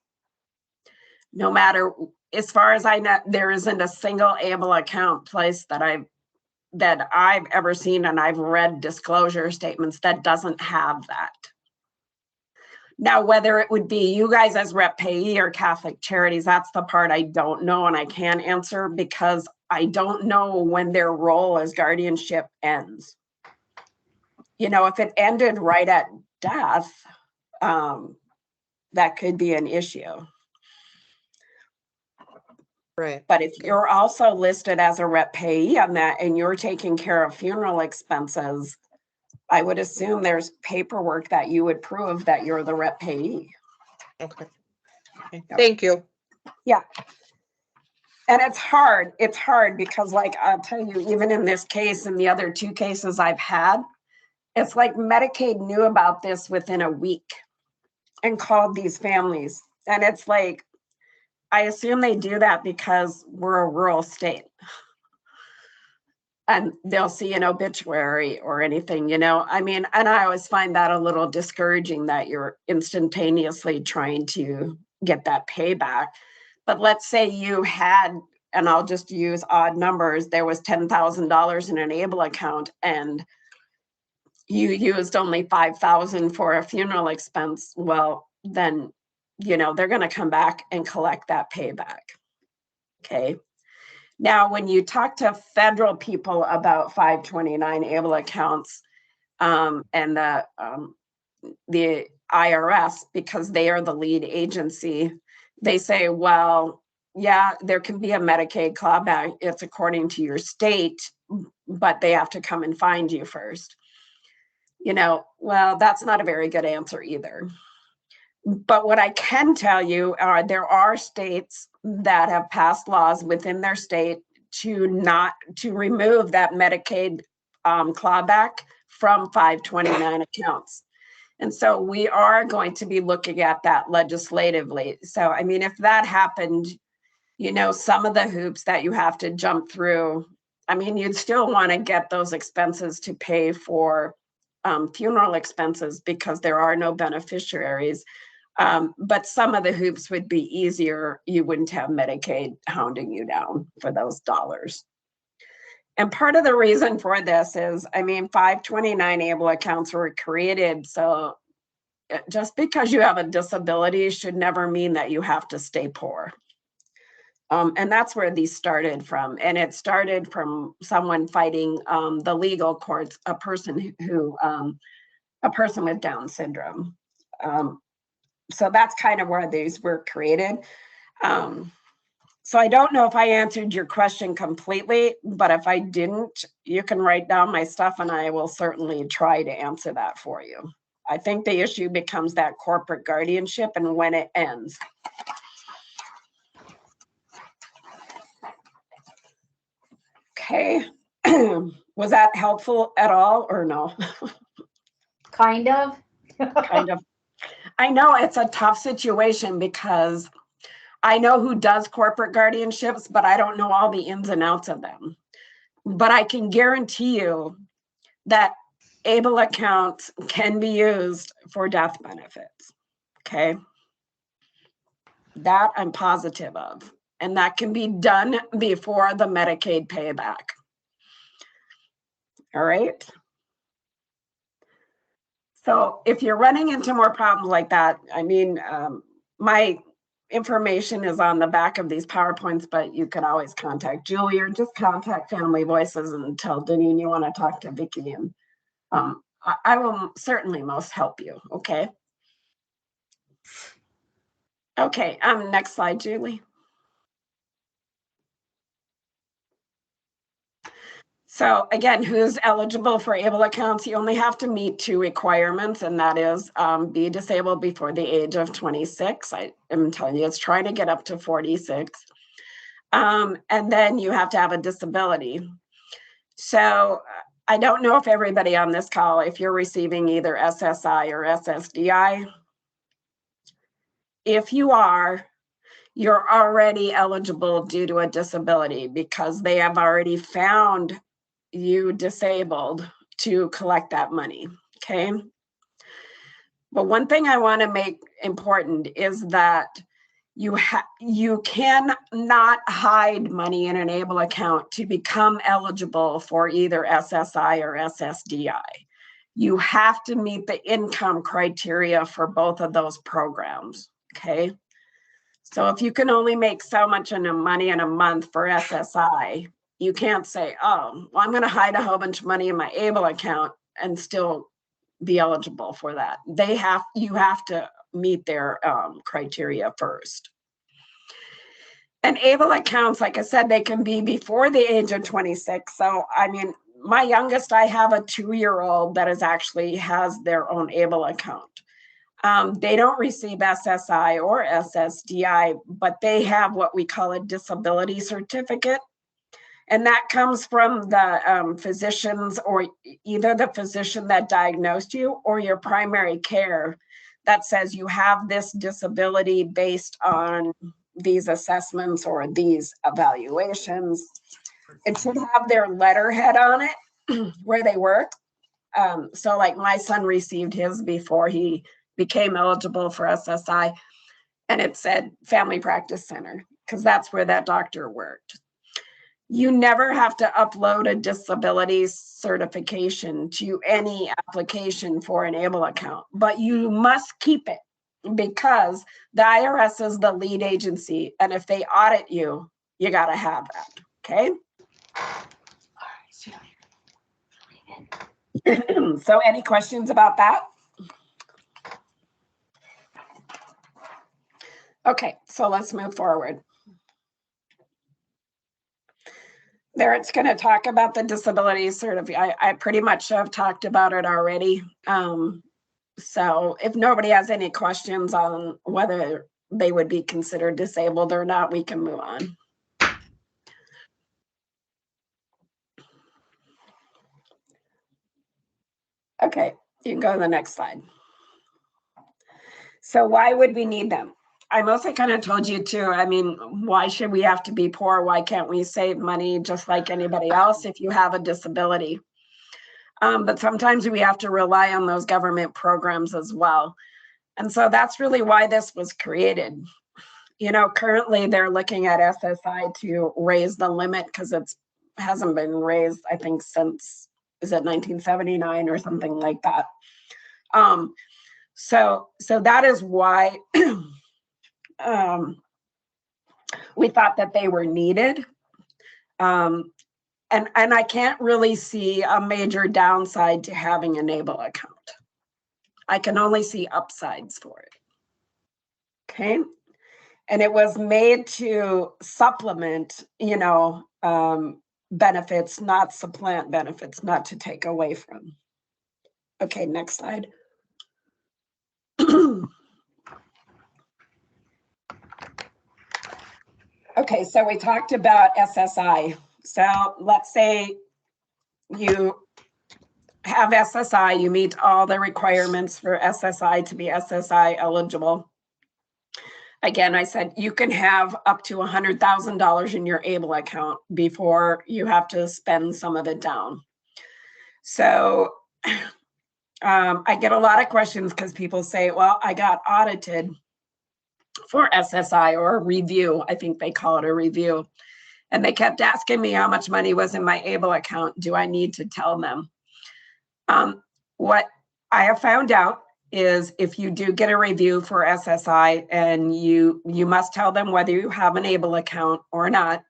No matter, as far as I know, there isn't a single ABLE account place that I've ever seen, and I've read disclosure statements, that doesn't have that. Now, whether it would be you guys as rep payee or Catholic Charities, that's the part I don't know, and I can't answer because I don't know when their role as guardianship ends. If it ended right at death, that could be an issue. Right. But if you're also listed as a rep payee on that and you're taking care of funeral expenses, I would assume there's paperwork that you would prove that you're the rep payee. Okay. Thank you. Yeah. And it's hard because, like, I'll tell you, even in this case and the other two cases I've had, it's like Medicaid knew about this within a week and called these families. And it's like, I assume they do that because we're a rural state. And they'll see an obituary or anything, I mean, and I always find that a little discouraging that you're instantaneously trying to get that payback. But let's say you had, and I'll just use odd numbers, there was $10,000 in an ABLE account and you used only 5,000 for a funeral expense, well, then, you know, they're going to come back and collect that payback. Okay. Now, when you talk to federal people about 529 able accounts and the IRS, because they are the lead agency, they say, well, yeah, there can be a Medicaid clawback. It's according to your state, but they have to come and find you first. You know, well, that's not a very good answer either. But what I can tell you are there are states that have passed laws within their state to remove that Medicaid clawback from 529 accounts. And so we are going to be looking at that legislatively. So, I mean, if that happened, you know, some of the hoops that you have to jump through, I mean, you'd still want to get those expenses to pay for funeral expenses because there are no beneficiaries. But some of the hoops would be easier. You wouldn't have Medicaid hounding you down for those dollars. And part of the reason for this is, I mean, 529 able accounts were created. So just because you have a disability should never mean that you have to stay poor. And that's where these started from. And it started from someone fighting the legal courts, a person with Down syndrome. So that's kind of where these were created. So I don't know if I answered your question completely, but if I didn't, you can write down my stuff and I will certainly try to answer that for you. I think the issue becomes that corporate guardianship and when it ends. Okay. Was that helpful at all or no? Kind of. Kind of. I know it's a tough situation because I know who does corporate guardianships, but I don't know all the ins and outs of them. But I can guarantee you that able accounts can be used for death benefits. Okay. That I'm positive of. And that can be done before the Medicaid payback. All right. So if you're running into more problems like that, I mean, my information is on the back of these PowerPoints, but you can always contact Julie or just contact Family Voices and tell Deneen you want to talk to Vicki, and I will certainly most help you. Okay. Okay. Next slide, Julie. So again, who's eligible for able accounts? You only have to meet 2 requirements, and that is be disabled before the age of 26. I am telling you, it's trying to get up to 46. And then you have to have a disability. So I don't know if everybody on this call, if you're receiving either SSI or SSDI. If you are, you're already eligible due to a disability because they have already found you disabled to collect that money. Okay. But one thing I want to make important is that you cannot hide money in an able account to become eligible for either SSI or SSDI. You have to meet the income criteria for both of those programs. Okay. So if you can only make so much money in a month for SSI, you can't say, oh, well, I'm going to hide a whole bunch of money in my able account and still be eligible for that. You have to meet their criteria first. And able accounts, like I said, they can be before the age of 26. So, I mean, my youngest, I have a 2-year-old that has their own able account. They don't receive SSI or SSDI, but they have what we call a disability certificate. And that comes from the physicians, or either the physician that diagnosed you or your primary care that says you have this disability based on these assessments or these evaluations. It should have their letterhead on it where they work. So like my son received his before he became eligible for SSI, and it said Family Practice Center because that's where that doctor worked. You never have to upload a disability certification to any application for an ABLE account, but you must keep it because the IRS is the lead agency. And if they audit you, you got to have that. Okay. So any questions about that? Okay, so let's move forward. There, it's going to talk about the disability certificate. I pretty much have talked about it already. So if nobody has any questions on whether they would be considered disabled or not, we can move on. Okay, you can go to the next slide. So why would we need them? I mostly kind of told you too. I mean, why should we have to be poor? Why can't we save money just like anybody else if you have a disability? But sometimes we have to rely on those government programs as well. And so that's really why this was created. You know, currently they're looking at SSI to raise the limit because it's hasn't been raised, I think, since, is it 1979 or something like that. So that is why we thought that they were needed. And I can't really see a major downside to having an ABLE account. I can only see upsides for it. Okay. And it was made to supplement, you know, benefits, not supplant benefits, not to take away from. Okay, next slide. Okay, so we talked about SSI. So let's say you have SSI, you meet all the requirements for SSI to be SSI eligible. Again, I said you can have up to $100,000 in your ABLE account before you have to spend some of it down. So I get a lot of questions because people say, well, I got audited for SSI or a review. I think they call it a review. And they kept asking me how much money was in my ABLE account. Do I need to tell them? What I have found out is if you do get a review for SSI, and you must tell them whether you have an ABLE account or not,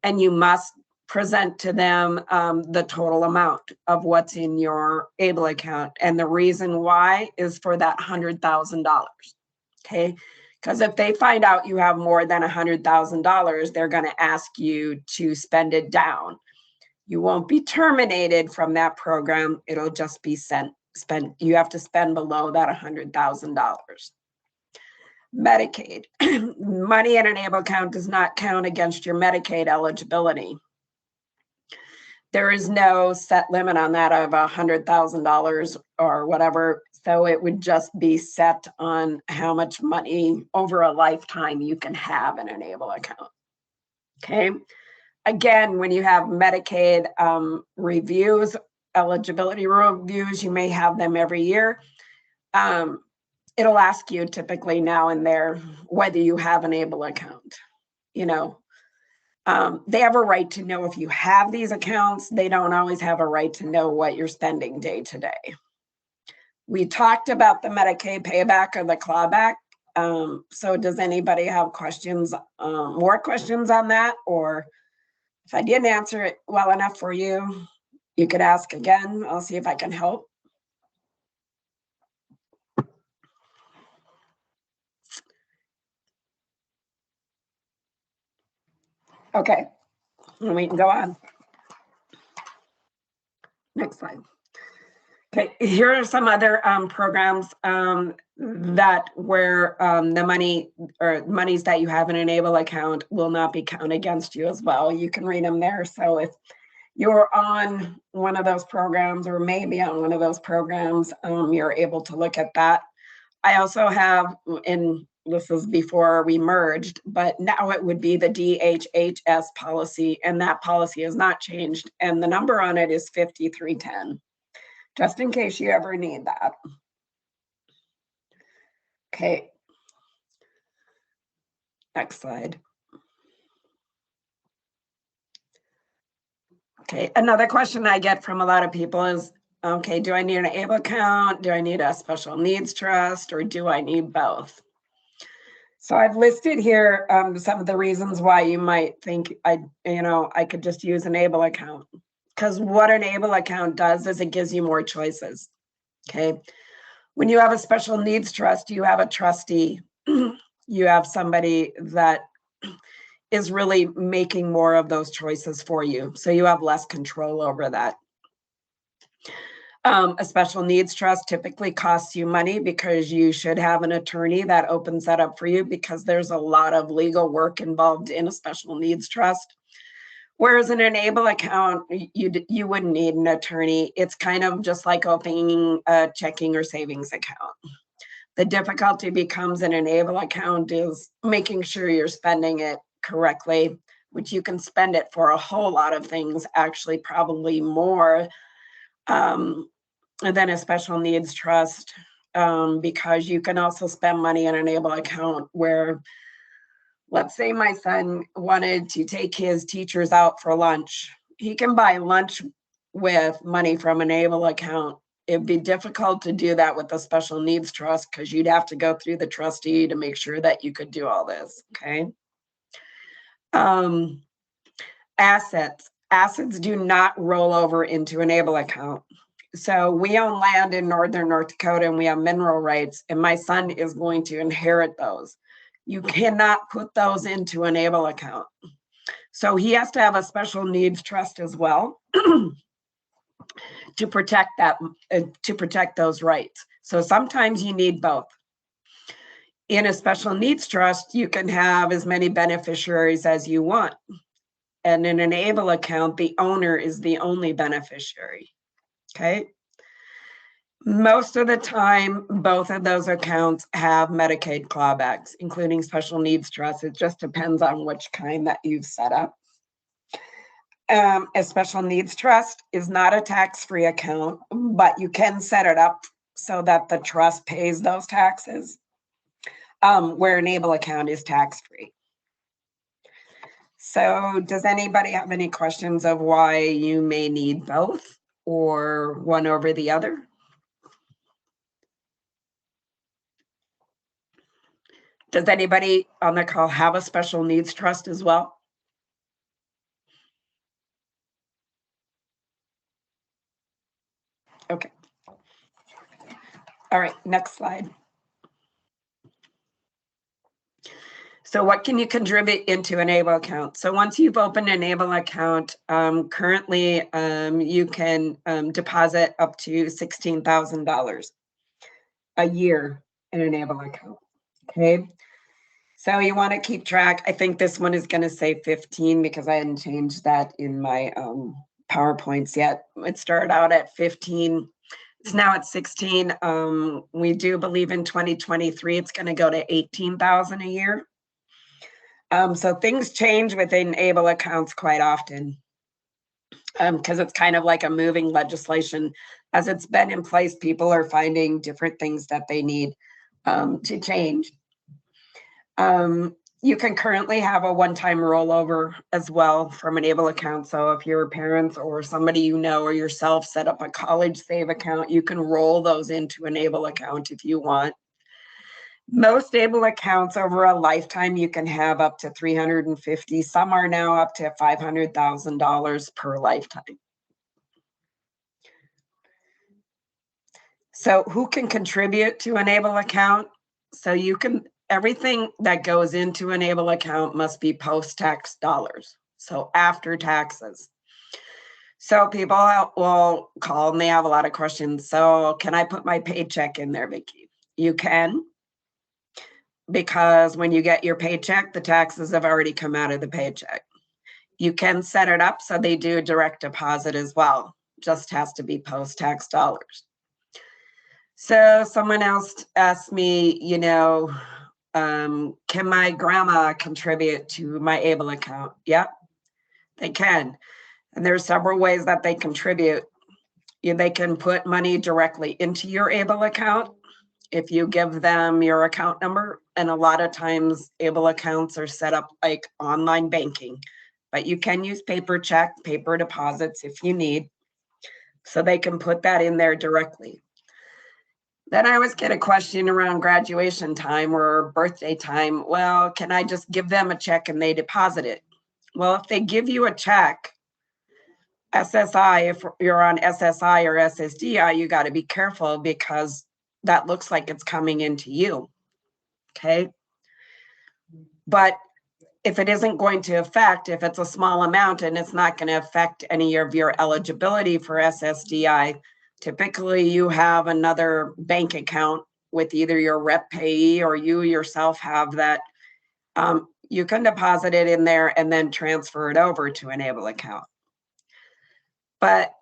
and you must present to them the total amount of what's in your ABLE account. And the reason why is for that $100,000. Okay. Because if they find out you have more than $100,000, they're going to ask you to spend it down. You won't be terminated from that program. It'll just be spent. You have to spend below that $100,000. Medicaid. Money in an ABLE account does not count against your Medicaid eligibility. There is no set limit on that of $100,000 or whatever. So it would just be set on how much money over a lifetime you can have in an ABLE account. Okay. Again, when you have Medicaid reviews, eligibility reviews, you may have them every year. It'll ask you typically now and there whether you have an ABLE account. You know, they have a right to know if you have these accounts. They don't always have a right to know what you're spending day to day. We talked about the Medicaid payback or the clawback. So does anybody have questions, more questions on that? Or if I didn't answer it well enough for you, you could ask again. I'll see if I can help. Okay, and we can go on. Next slide. Okay, here are some other programs that where the money or monies that you have in an ABLE account will not be counted against you as well. You can read them there. So if you're on one of those programs or maybe on one of those programs, you're able to look at that. I also have, and this is before we merged, but now it would be the DHHS policy, and that policy has not changed. And the number on it is 5310, just in case you ever need that. Okay. Next slide. Okay, another question I get from a lot of people is, okay, do I need an ABLE account? Do I need a special needs trust, or do I need both? So I've listed here some of the reasons why you might think I could just use an ABLE account. Because what an ABLE account does is it gives you more choices. Okay. When you have a special needs trust, you have a trustee. You have somebody that is really making more of those choices for you. So you have less control over that. A special needs trust typically costs you money because you should have an attorney that opens that up for you, because there's a lot of legal work involved in a special needs trust. Whereas in an ABLE account, you wouldn't need an attorney. It's kind of just like opening a checking or savings account. The difficulty becomes in an ABLE account is making sure you're spending it correctly, which you can spend it for a whole lot of things, actually probably more than a special needs trust, because you can also spend money in an ABLE account where, let's say my son wanted to take his teachers out for lunch. He can buy lunch with money from an ABLE account. It'd be difficult to do that with a special needs trust because you'd have to go through the trustee to make sure that you could do all this, okay? Assets do not roll over into an ABLE account. So we own land in northern North Dakota and we have mineral rights, and my son is going to inherit those. You cannot put those into an ABLE account. So he has to have a special needs trust as well to protect that, to protect those rights. So sometimes you need both. In a special needs trust, you can have as many beneficiaries as you want. And in an ABLE account, the owner is the only beneficiary. Okay. Most of the time, both of those accounts have Medicaid clawbacks, including special needs trusts. It just depends on which kind that you've set up. A special needs trust is not a tax-free account, but you can set it up so that the trust pays those taxes, where an ABLE account is tax-free. So does anybody have any questions of why you may need both or one over the other? Does anybody on the call have a special needs trust as well? Okay. All right, next slide. So what can you contribute into an ABLE account? So once you've opened an ABLE account, currently you can deposit up to $16,000 a year in an ABLE account, okay? So you want to keep track. I think this one is going to say 15 because I hadn't changed that in my PowerPoints yet. It started out at 15. It's now at 16. We do believe in 2023, it's going to go to 18,000 a year. So things change within ABLE accounts quite often because it's kind of like a moving legislation. As it's been in place, people are finding different things that they need to change. You can currently have a one-time rollover as well from an ABLE account. So if your parents or somebody you know or yourself set up a college save account, you can roll those into an ABLE account if you want. Most ABLE accounts over a lifetime, you can have up to 350. Some are now up to $500,000 per lifetime. So who can contribute to an ABLE account? So you can, everything that goes into an ABLE account must be post-tax dollars. So after taxes. So people will call and they have a lot of questions. So can I put my paycheck in there, Vicki? You can. Because when you get your paycheck, the taxes have already come out of the paycheck. You can set it up so they do direct deposit as well. Just has to be post-tax dollars. So someone else asked me, you know, can my grandma contribute to my ABLE account? Yep, they can. And there's several ways that they contribute. They can put money directly into your ABLE account if you give them your account number. And a lot of times ABLE accounts are set up like online banking. but you can use paper check, paper deposits if you need. So they can put that in there directly. Then I always get a question around graduation time or birthday time. Well, can I just give them a check and they deposit it? Well, if they give you a check, SSI, if you're on SSI or SSDI, you got to be careful because that looks like it's coming into you. Okay. But if it isn't going to affect, if it's a small amount and it's not going to affect any of your eligibility for SSDI, typically you have another bank account with either your rep payee or you yourself have that. You can deposit it in there and then transfer it over to an ABLE account. But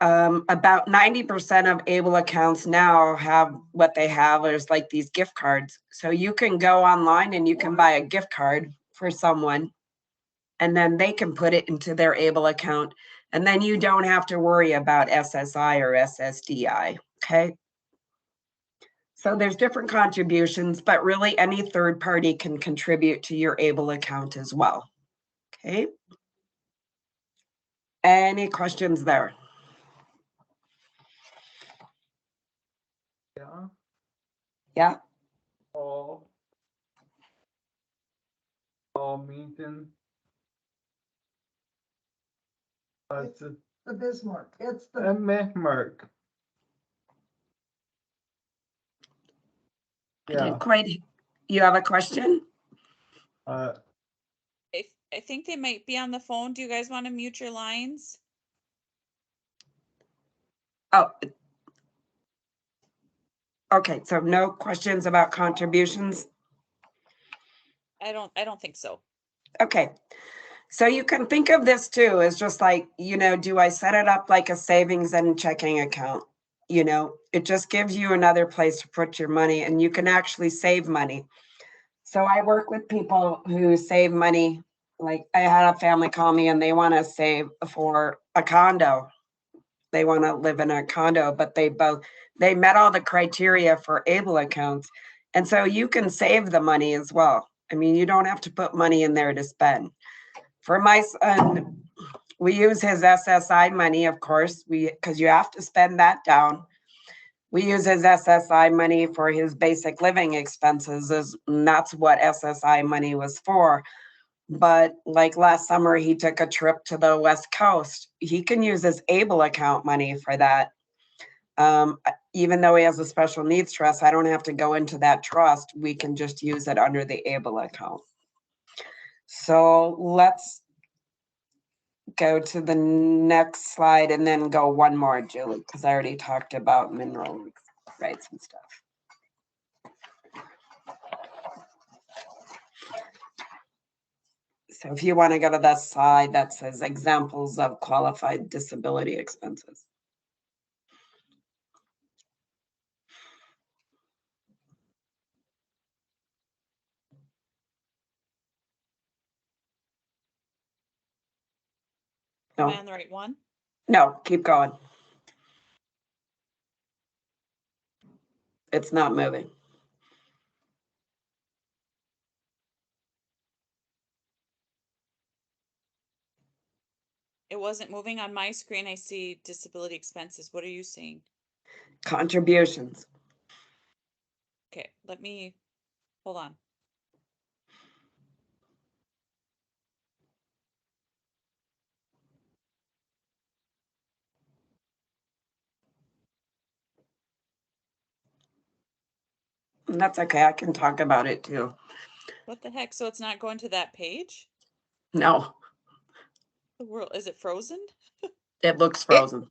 about 90% of ABLE accounts now have what they have is like these gift cards. So you can go online and you can buy a gift card for someone and then they can put it into their ABLE account. And then you don't have to worry about SSI or SSDI, okay? So there's different contributions, but really any third party can contribute to your ABLE account as well, okay? Any questions there? Yeah. Yeah, All meeting. It's The Bismarck, it's a the, Bismarck. I Yeah. didn't quite, you have a question? Uh, I think they might be on the phone. Do you guys want to mute your lines? Oh. Okay, so no questions about contributions? I don't think so. Okay, so you can think of this too as just like, you know, do I set it up like a savings and checking account? You know, it just gives you another place to put your money and you can actually save money. So I work with people who save money. Like I had a family call me and they want to save for a condo. They want to live in a condo, but they met all the criteria for ABLE accounts. And so you can save the money as well. I mean, you don't have to put money in there to spend. For my son, we use his SSI money, of course, because you have to spend that down. We use his SSI money for his basic living expenses, and that's what SSI money was for. But like last summer, he took a trip to the West Coast. He can use his ABLE account money for that. Even though he has a special needs trust, I don't have to go into that trust. We can just use it under the ABLE account. So let's go to the next slide and then go one more, Julie, because I already talked about mineral rights and stuff. So if you want to go to that slide that says examples of qualified disability expenses. Am I No, on the right one? no, keep going. It's not moving. It wasn't moving on my screen. I see disability expenses. What are you seeing? Contributions. Okay, let me, hold on. And that's okay. I can talk about it too. What the heck? So it's not going to that page? No, The world, is it frozen? it looks frozen.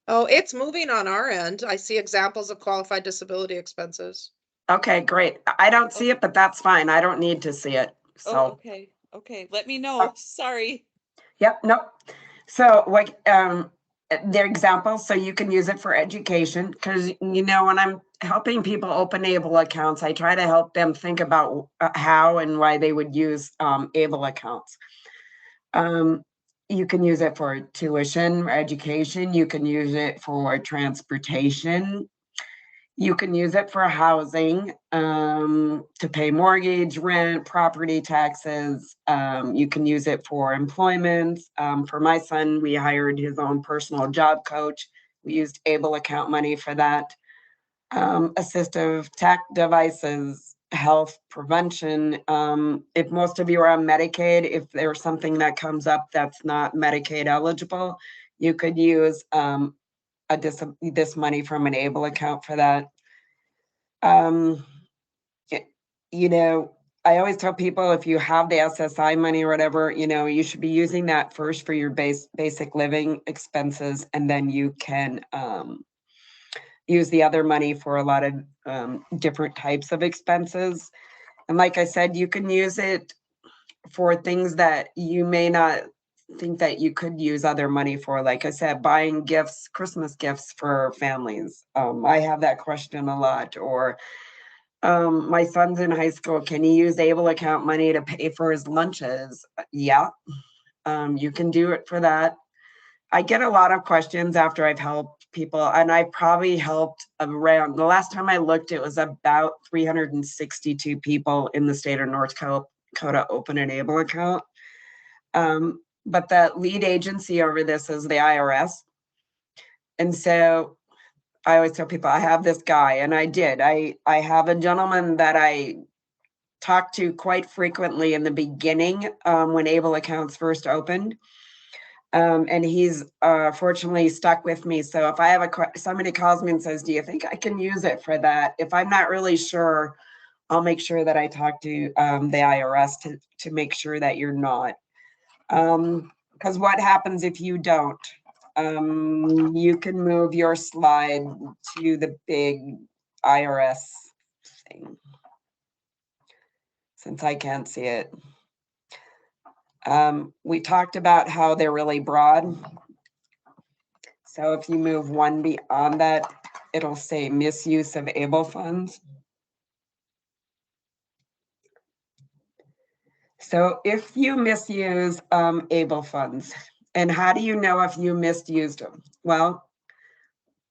Oh, it's moving on our end. I see examples of qualified disability expenses. Okay, great. I don't see it, but that's fine. I don't need to see it. Oh, So, okay. Okay, let me know. Sorry. yep, nope. So what, their examples, so you can use it for education, because you know, when I'm helping people open ABLE accounts, I try to help them think about how and why they would use ABLE accounts. You can use it for tuition, education. You can use it for transportation. You can use it for housing, to pay mortgage, rent, property taxes. You can use it for employment. For my son, we hired his own personal job coach. We used Able account money for that. Assistive tech devices, health prevention. If most of you are on Medicaid, if there's something that comes up that's not Medicaid eligible, you could use this money from an Able account for that. You know, I always tell people if you have the SSI money or whatever, you should be using that first for your basic living expenses, and then you can use the other money for a lot of different types of expenses. And like I said, you can use it for things that you may not think that you could use other money for. Like I said, buying gifts, Christmas gifts for families. I have that question a lot. Or my son's in high school. Can he use Able account money to pay for his lunches? Yeah, you can do it for that. I get a lot of questions after I've helped people, and I probably helped around, the last time I looked, it was about 362 people in the state of North Dakota open an Able account. But the lead agency over this is the IRS. And so I always tell people I have this guy, and I did. I have a gentleman that I talked to quite frequently in the beginning when Able accounts first opened. And he's fortunately stuck with me. So if I have somebody calls me and says, do you think I can use it for that? If I'm not really sure, I'll make sure that I talk to the IRS to make sure that you're not. Because what happens if you don't? You can move your slide to the big IRS thing, since I can't see it. We talked about how they're really broad. So if you move one beyond that, it'll say misuse of Able funds. So if you misuse Able funds, and how do you know if you misused them? Well,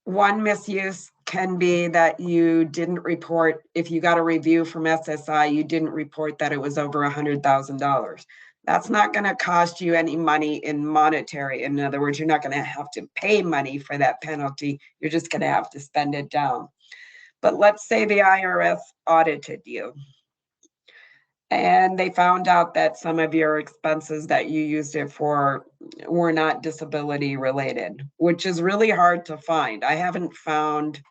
one misuse can be that you didn't report, if you got a review from SSI, you didn't report that it was over $100,000. That's not going to cost you any money in monetary. In other words, you're not going to have to pay money for that penalty. You're just going to have to spend it down. But let's say the IRS audited you and they found out that some of your expenses that you used it for were not disability related, which is really hard to find. I haven't found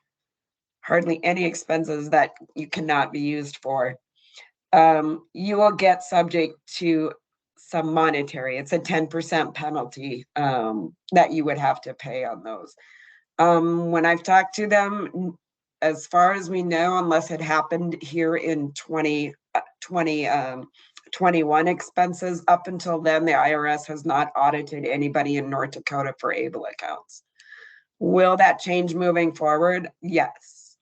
hardly any expenses that you cannot be used for. You will get subject to some monetary. It's a 10% penalty that you would have to pay on those. When I've talked to them, as far as we know, unless it happened here in 2021 expenses, up until then, the IRS has not audited anybody in North Dakota for Able accounts. Will that change moving forward? Yes.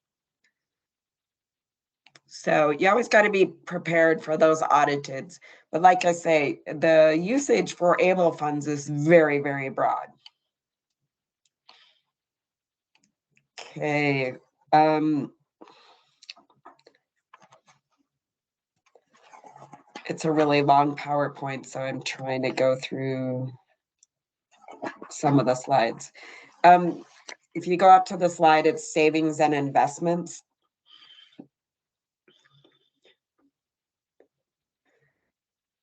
So you always got to be prepared for those auditeds. But like I say, the usage for Able funds is very, very broad. Okay. It's a really long PowerPoint, so I'm trying to go through some of the slides. If you go up to the slide, it's savings and investments.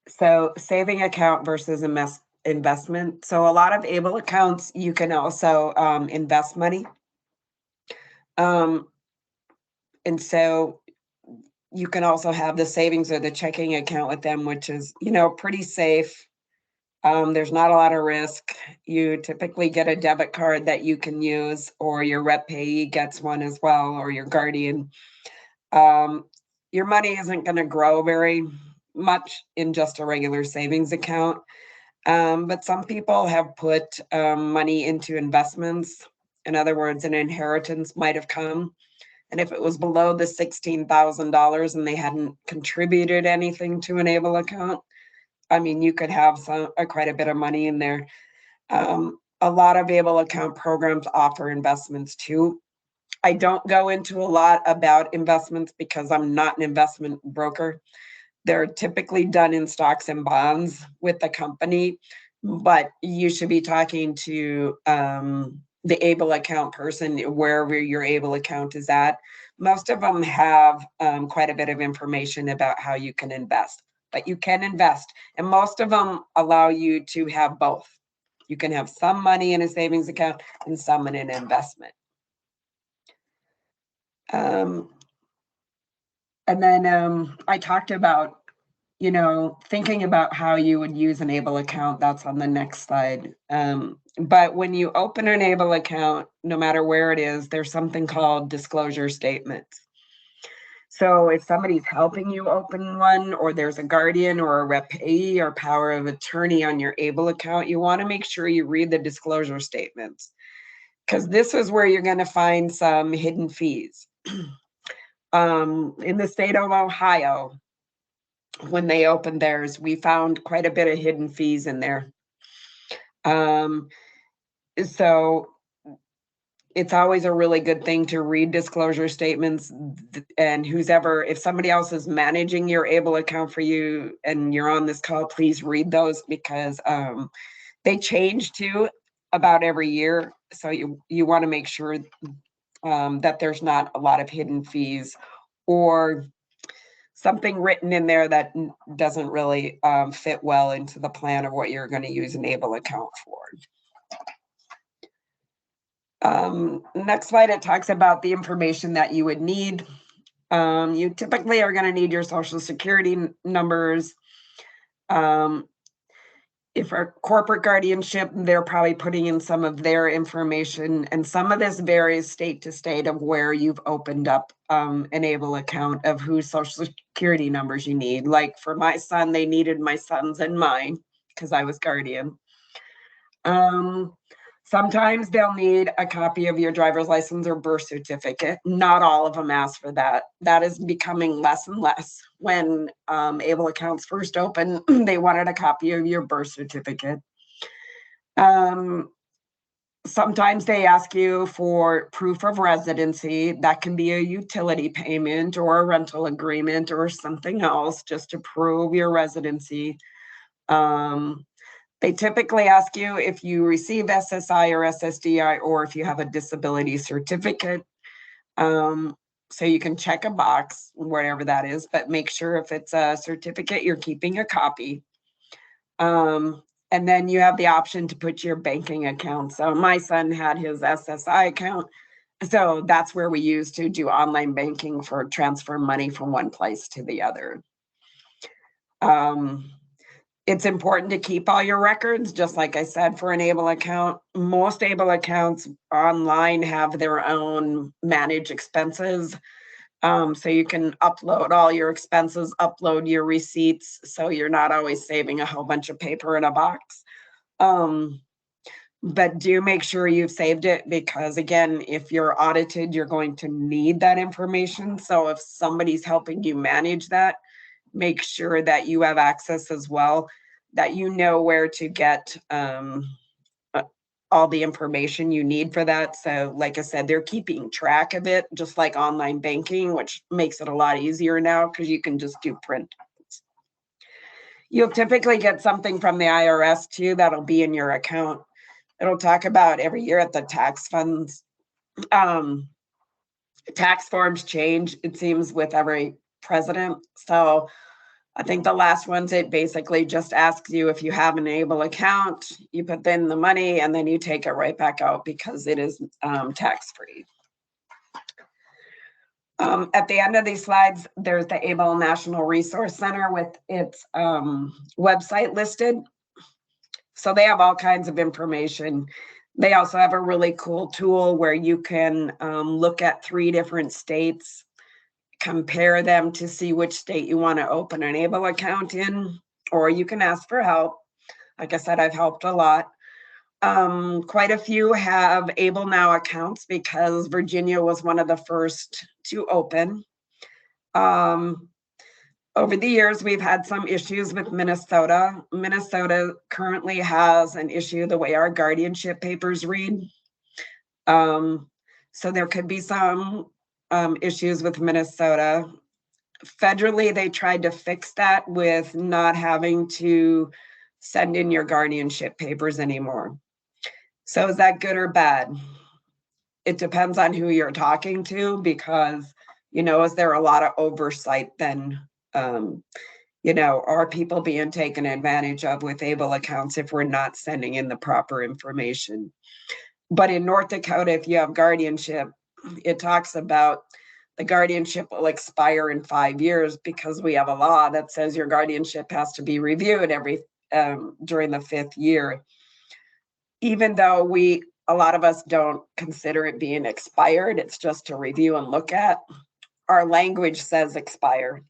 So saving account versus investment. So a lot of Able accounts, you can also invest money. And so you can also have the savings or the checking account with them, which is, pretty safe. There's not a lot of risk. You typically get a debit card that you can use, or your rep payee gets one as well, or your guardian. Your money isn't going to grow very much in just a regular savings account. But some people have put money into investments. In other words, an inheritance might have come. And if it was below the $16,000 and they hadn't contributed anything to an Able account, I mean, you could have quite a bit of money in there. A lot of Able account programs offer investments too. I don't go into a lot about investments because I'm not an investment broker. They're typically done in stocks and bonds with the company, but you should be talking to the able account person wherever your able account is at. Most of them have quite a bit of information about how you can invest, but you can invest, and most of them allow you to have both. You can have some money in a savings account and some in an investment. And then I talked about, you know, thinking about how you would use an able account. That's on the next slide. But when you open an able account, no matter where it is, there's something called disclosure statements. So if somebody's helping you open one, or there's a guardian or a repayee or power of attorney on your able account, you want to make sure you read the disclosure statements, because this is where you're going to find some hidden fees. In the state of Ohio, when they opened theirs, we found quite a bit of hidden fees in there. So it's always a really good thing to read disclosure statements, and if somebody else is managing your able account for you and you're on this call, please read those, because they change too about every year. So you want to make sure that there's not a lot of hidden fees or something written in there that doesn't really fit well into the plan of what you're going to use an able account for. Next slide, it talks about the information that you would need. You typically are going to need your social security numbers. If a corporate guardianship, they're probably putting in some of their information, and some of this varies state to state of where you've opened up an able account, of whose social security numbers you need. Like for my son, they needed my son's and mine because I was guardian. Sometimes they'll need a copy of your driver's license or birth certificate. Not all of them ask for that. That is becoming less and less. When able accounts first opened, they wanted a copy of your birth certificate. Sometimes they ask you for proof of residency. That can be a utility payment or a rental agreement or something else, just to prove your residency. They typically ask you if you receive SSI or SSDI, or if you have a disability certificate. So you can check a box, whatever that is, but make sure if it's a certificate, you're keeping a copy. And then you have the option to put your banking account. So my son had his SSI account. So that's where we use to do online banking for transfer money from one place to the other. It's important to keep all your records, just like I said, for an able account. Most able accounts online have their own managed expenses. So you can upload all your expenses, upload your receipts, so you're not always saving a whole bunch of paper in a box. But do make sure you've saved it, because again, if you're audited, you're going to need that information. So if somebody's helping you manage that, make sure that you have access as well, that you know where to get all the information you need for that. So like I said, they're keeping track of it, just like online banking, which makes it a lot easier now because you can just do print. You'll typically get something from the IRS too that'll be in your account. It'll talk about every year at the tax funds. Tax forms change, it seems, with every president. So I think the last ones, it basically just asks you if you have an able account, you put in the money and then you take it right back out because it is tax-free. At the end of these slides, there's the Able National Resource Center with its website listed. So they have all kinds of information. They also have a really cool tool where you can look at 3 different states, compare them to see which state you want to open an able account in, or you can ask for help. Like I said, I've helped a lot. Quite a few have Able Now accounts because Virginia was one of the first to open. Over the years, we've had some issues with Minnesota. Minnesota currently has an issue the way our guardianship papers read. So there could be some issues with Minnesota. Federally, they tried to fix that with not having to send in your guardianship papers anymore. So is that good or bad? It depends on who you're talking to, because, is there a lot of oversight then? Are people being taken advantage of with ABLE accounts if we're not sending in the proper information? But in North Dakota, if you have guardianship, it talks about the guardianship will expire in 5 years, because we have a law that says your guardianship has to be reviewed during the 5th year. Even though a lot of us don't consider it being expired, it's just to review and look at. Our language says expire.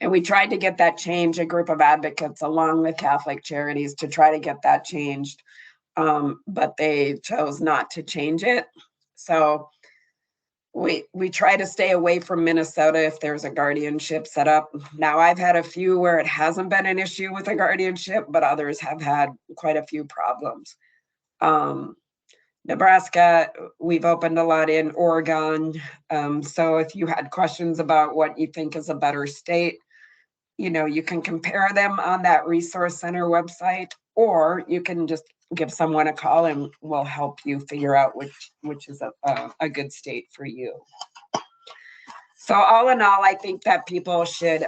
And we tried to get that changed, a group of advocates along with Catholic Charities, to try to get that changed. But they chose not to change it. So we try to stay away from Minnesota if there's a guardianship set up. Now, I've had a few where it hasn't been an issue with a guardianship, but others have had quite a few problems. Nebraska, we've opened a lot in Oregon. So if you had questions about what you think is a better state, you can compare them on that resource center website, or you can just give someone a call and we'll help you figure out which is a good state for you. So all in all, I think that people should,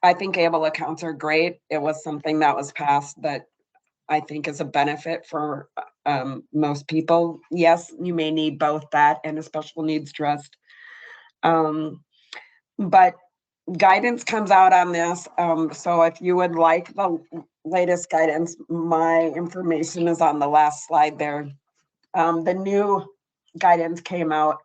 I think ABLE accounts are great. It was something that was passed that I think is a benefit for most people. Yes, you may need both that and a special needs trust. But guidance comes out on this. So if you would like the latest guidance, my information is on the last slide there. The new guidance came out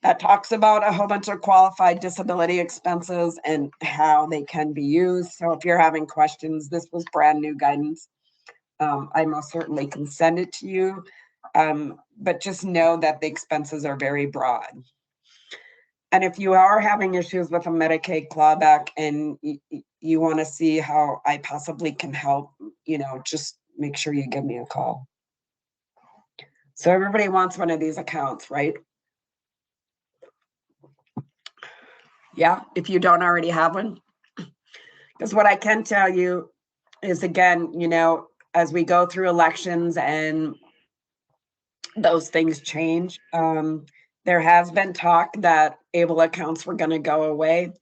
that talks about a whole bunch of qualified disability expenses and how they can be used. So if you're having questions, this was brand new guidance. I most certainly can send it to you, but just know that the expenses are very broad. And if you are having issues with a Medicaid clawback and you want to see how I possibly can help, just make sure you give me a call. So everybody wants one of these accounts, right? Yeah, if you don't already have one. Because what I can tell you is, again, as we go through elections and those things change, there has been talk that ABLE accounts were going to go away.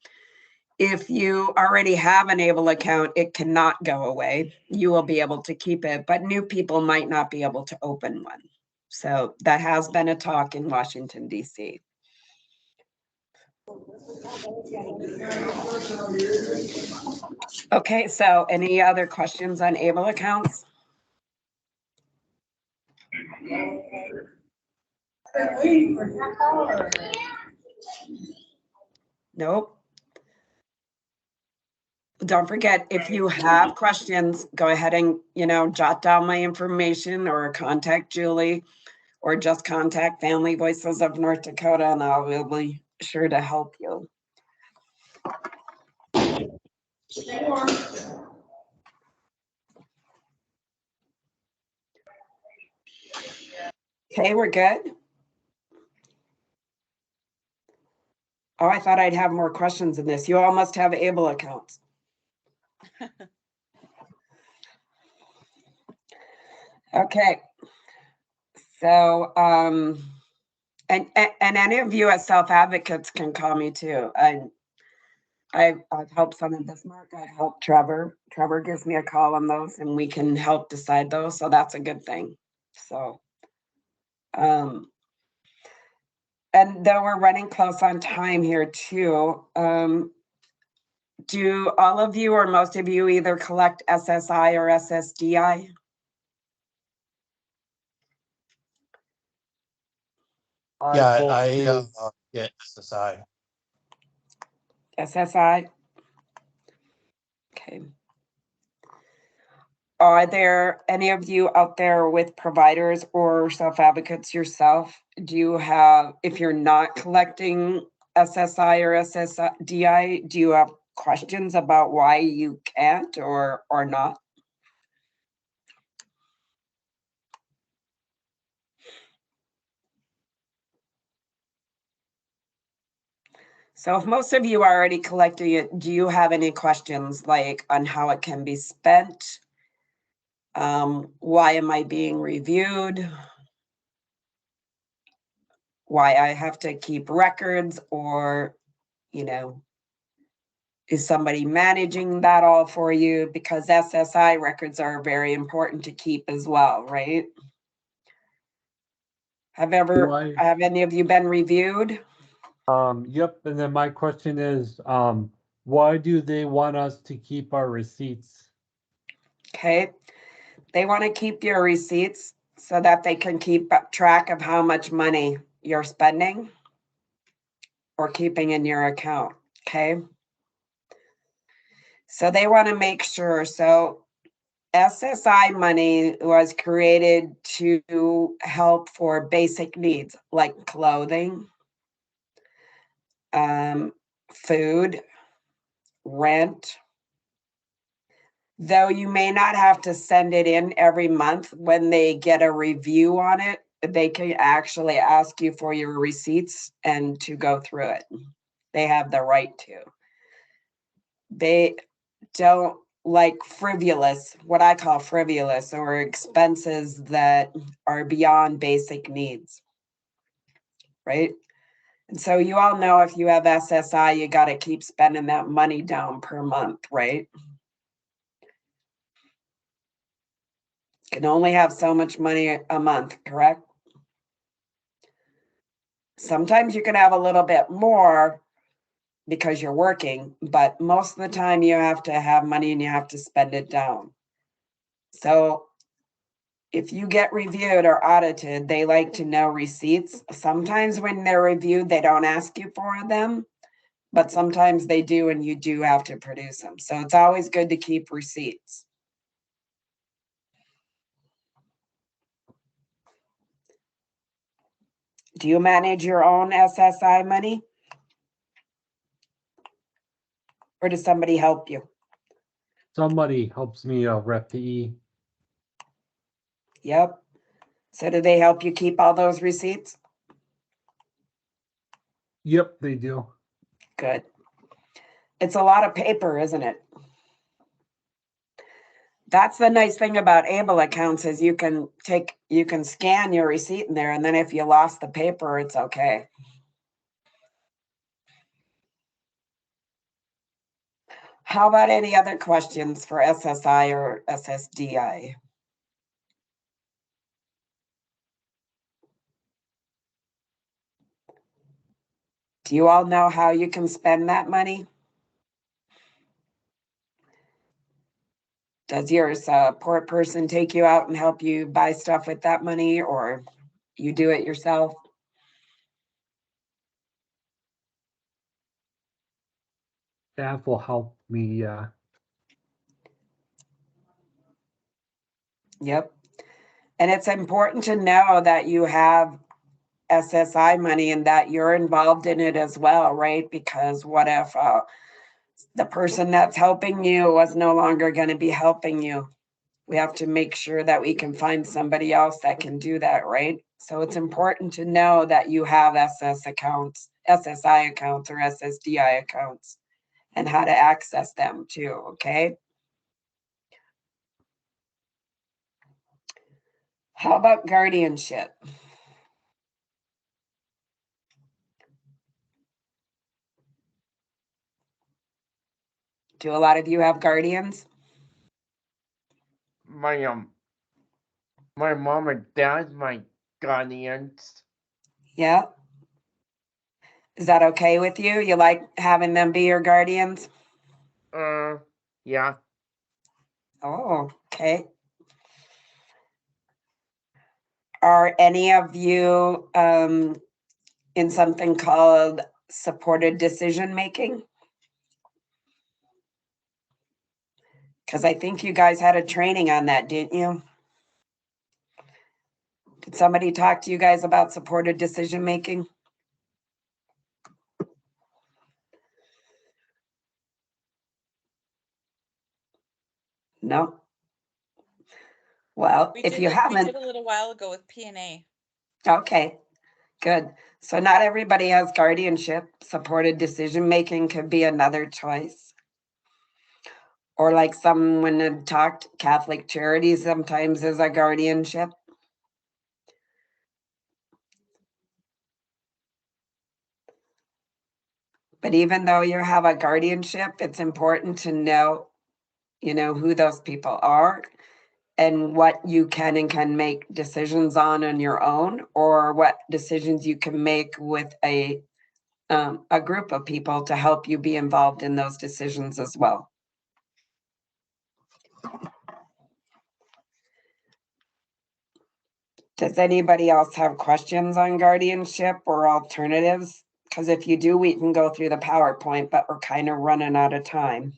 If you already have an ABLE account, it cannot go away. You will be able to keep it, but new people might not be able to open one. So that has been a talk in Washington, D.C. Okay, so any other questions on ABLE accounts? Nope. Don't forget, if you have questions, go ahead and, jot down my information or contact Julie, or just contact Family Voices of North Dakota, and I will be sure to help you. Okay, we're good. Oh, I thought I'd have more questions in this. You all must have ABLE accounts. Okay. So, and any of you as self-advocates can call me too. I've helped some in Bismarck. I've helped Trevor. Trevor gives me a call on those and we can help decide those. So that's a good thing. So, and though we're running close on time here too, do all of you or most of you either collect SSI or SSDI? Yeah, I get SSI. SSI? Okay. Are there any of you out there with providers or self-advocates yourself? Do you have, if you're not collecting SSI or SSDI, do you have questions about why you can't or not? So if most of you are already collecting it, do you have any questions like on how it can be spent? Why am I being reviewed? Why I have to keep records, or, you know, is somebody managing that all for you? Because SSI records are very important to keep as well, right? Have any of you been reviewed? Yep, and then my question is, why do they want us to keep our receipts? Okay, they want to keep your receipts so that they can keep track of how much money you're spending or keeping in your account, okay? So they want to make sure, so SSI money was created to help for basic needs like clothing, food, rent. Though you may not have to send it in every month, when they get a review on it, they can actually ask you for your receipts and to go through it. They have the right to. They don't like frivolous, what I call frivolous, or expenses that are beyond basic needs, right? And so you all know if you have SSI, you got to keep spending that money down per month, right? Can only have so much money a month, correct? Sometimes you can have a little bit more because you're working, but most of the time you have to have money and you have to spend it down. So if you get reviewed or audited, they like to know receipts. Sometimes when they're reviewed, they don't ask you for them, but sometimes they do, and you do have to produce them. So it's always good to keep receipts. Do you manage your own SSI money? Or does somebody help you? Somebody helps me rep the E. Yep. So do they help you keep all those receipts? Yep, they do. Good. It's a lot of paper, isn't it? That's the nice thing about Able accounts is you can scan your receipt in there, and then if you lost the paper, it's okay. How about any other questions for SSI or SSDI? Do you all know how you can spend that money? Does your support person take you out and help you buy stuff with that money, or you do it yourself? Staff will help me. Yep. And it's important to know that you have SSI money and that you're involved in it as well, right? Because what if the person that's helping you was no longer going to be helping you? We have to make sure that we can find somebody else that can do that, right? So it's important to know that you have SSI accounts or SSDI accounts and how to access them too, okay? How about guardianship? Do a lot of you have guardians? My mom and dad, my guardians. Yeah. Is that okay with you? You like having them be your guardians? Yeah. Oh, okay. Are any of you in something called supported decision making? Because I think you guys had a training on that, didn't you? Did somebody talk to you guys about supported decision making? No. Well, if you We haven't, did a little while ago with P&A. okay. Good. So not everybody has guardianship. Supported decision-making could be another choice. Or like someone had talked, Catholic Charities sometimes is a guardianship. But even though you have a guardianship, it's important to know, who those people are and what you can and can make decisions on your own, or what decisions you can make with a group of people to help you be involved in those decisions as well. Does anybody else have questions on guardianship or alternatives? Because if you do, we can go through the PowerPoint, but we're kind of running out of time.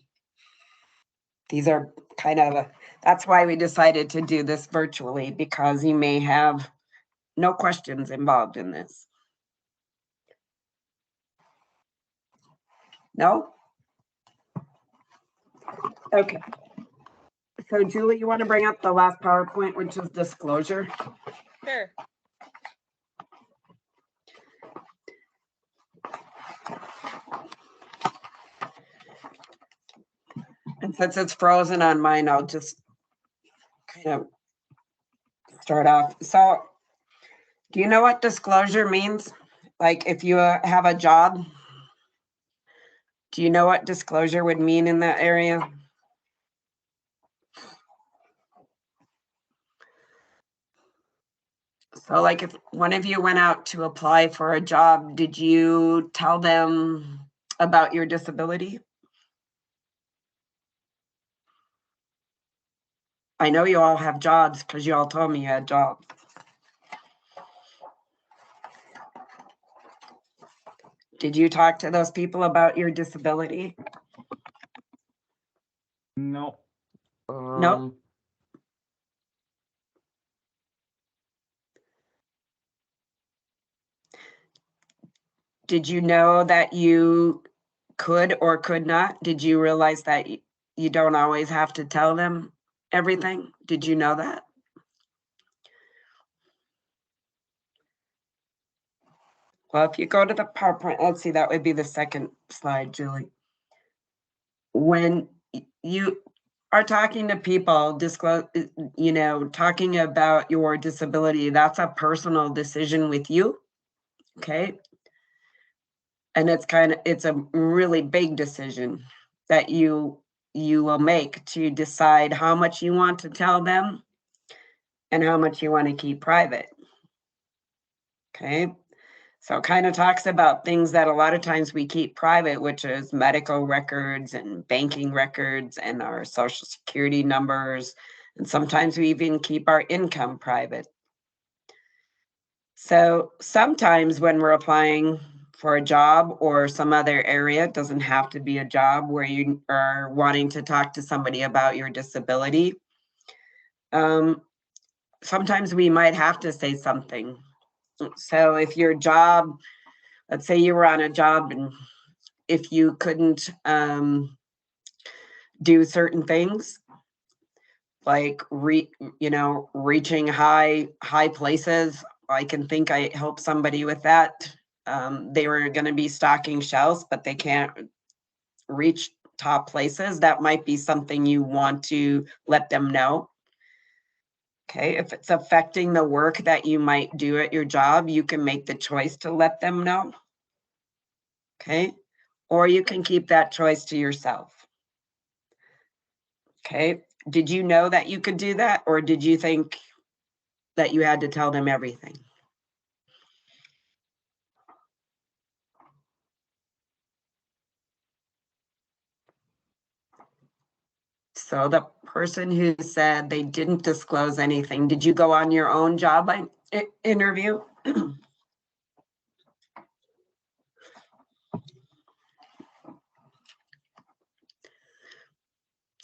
These are that's why we decided to do this virtually, because you may have no questions involved in this. No? Okay. So Julie, you want to bring up the last PowerPoint, which is disclosure? Sure. And since it's frozen on mine, I'll just kind of start off. So do you know what disclosure means? Like if you have a job, do you know what disclosure would mean in that area? So like if one of you went out to apply for a job, did you tell them about your disability? I know you all have jobs because you all told me you had jobs. Did you talk to those people about your disability? No. No. Did you know that you could or could not? Did you realize that you don't always have to tell them everything? Did you know that? Well, if you go to the PowerPoint, let's see, that would be the second slide, Julie. When you are talking to people, talking about your disability, that's a personal decision with you, okay? And it's a really big decision that you will make to decide how much you want to tell them and how much you want to keep private. Okay. So it kind of talks about things that a lot of times we keep private, which is medical records and banking records and our social security numbers. And sometimes we even keep our income private. So sometimes when we're applying for a job or some other area, it doesn't have to be a job where you are wanting to talk to somebody about your disability. Sometimes we might have to say something. So if your job, let's say you were on a job and if you couldn't do certain things, like reaching high places, I can think I helped somebody with that. They were going to be stocking shelves, but they can't reach top places. That might be something you want to let them know. Okay, if it's affecting the work that you might do at your job, you can make the choice to let them know. Okay, or you can keep that choice to yourself. Okay, did you know that you could do that, or did you think that you had to tell them everything? So the person who said they didn't disclose anything, did you go on your own job interview?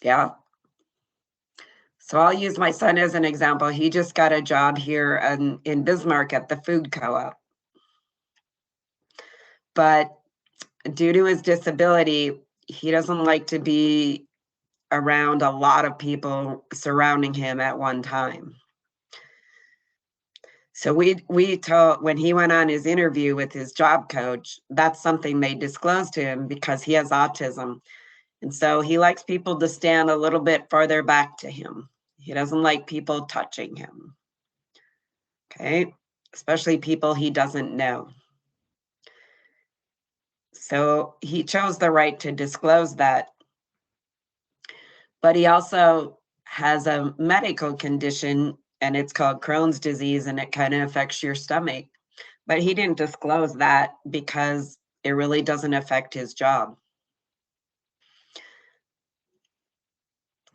Yeah. So I'll use my son as an example. He just got a job here in Bismarck at the food co-op. But due to his disability, he doesn't like to be around a lot of people surrounding him at one time. So we told, when he went on his interview with his job coach, that's something they disclosed to him because he has autism. And so he likes people to stand a little bit farther back to him. He doesn't like people touching him. Okay, especially people he doesn't know. So he chose the right to disclose that. But he also has a medical condition, and it's called Crohn's disease, and it kind of affects your stomach. But he didn't disclose that because it really doesn't affect his job.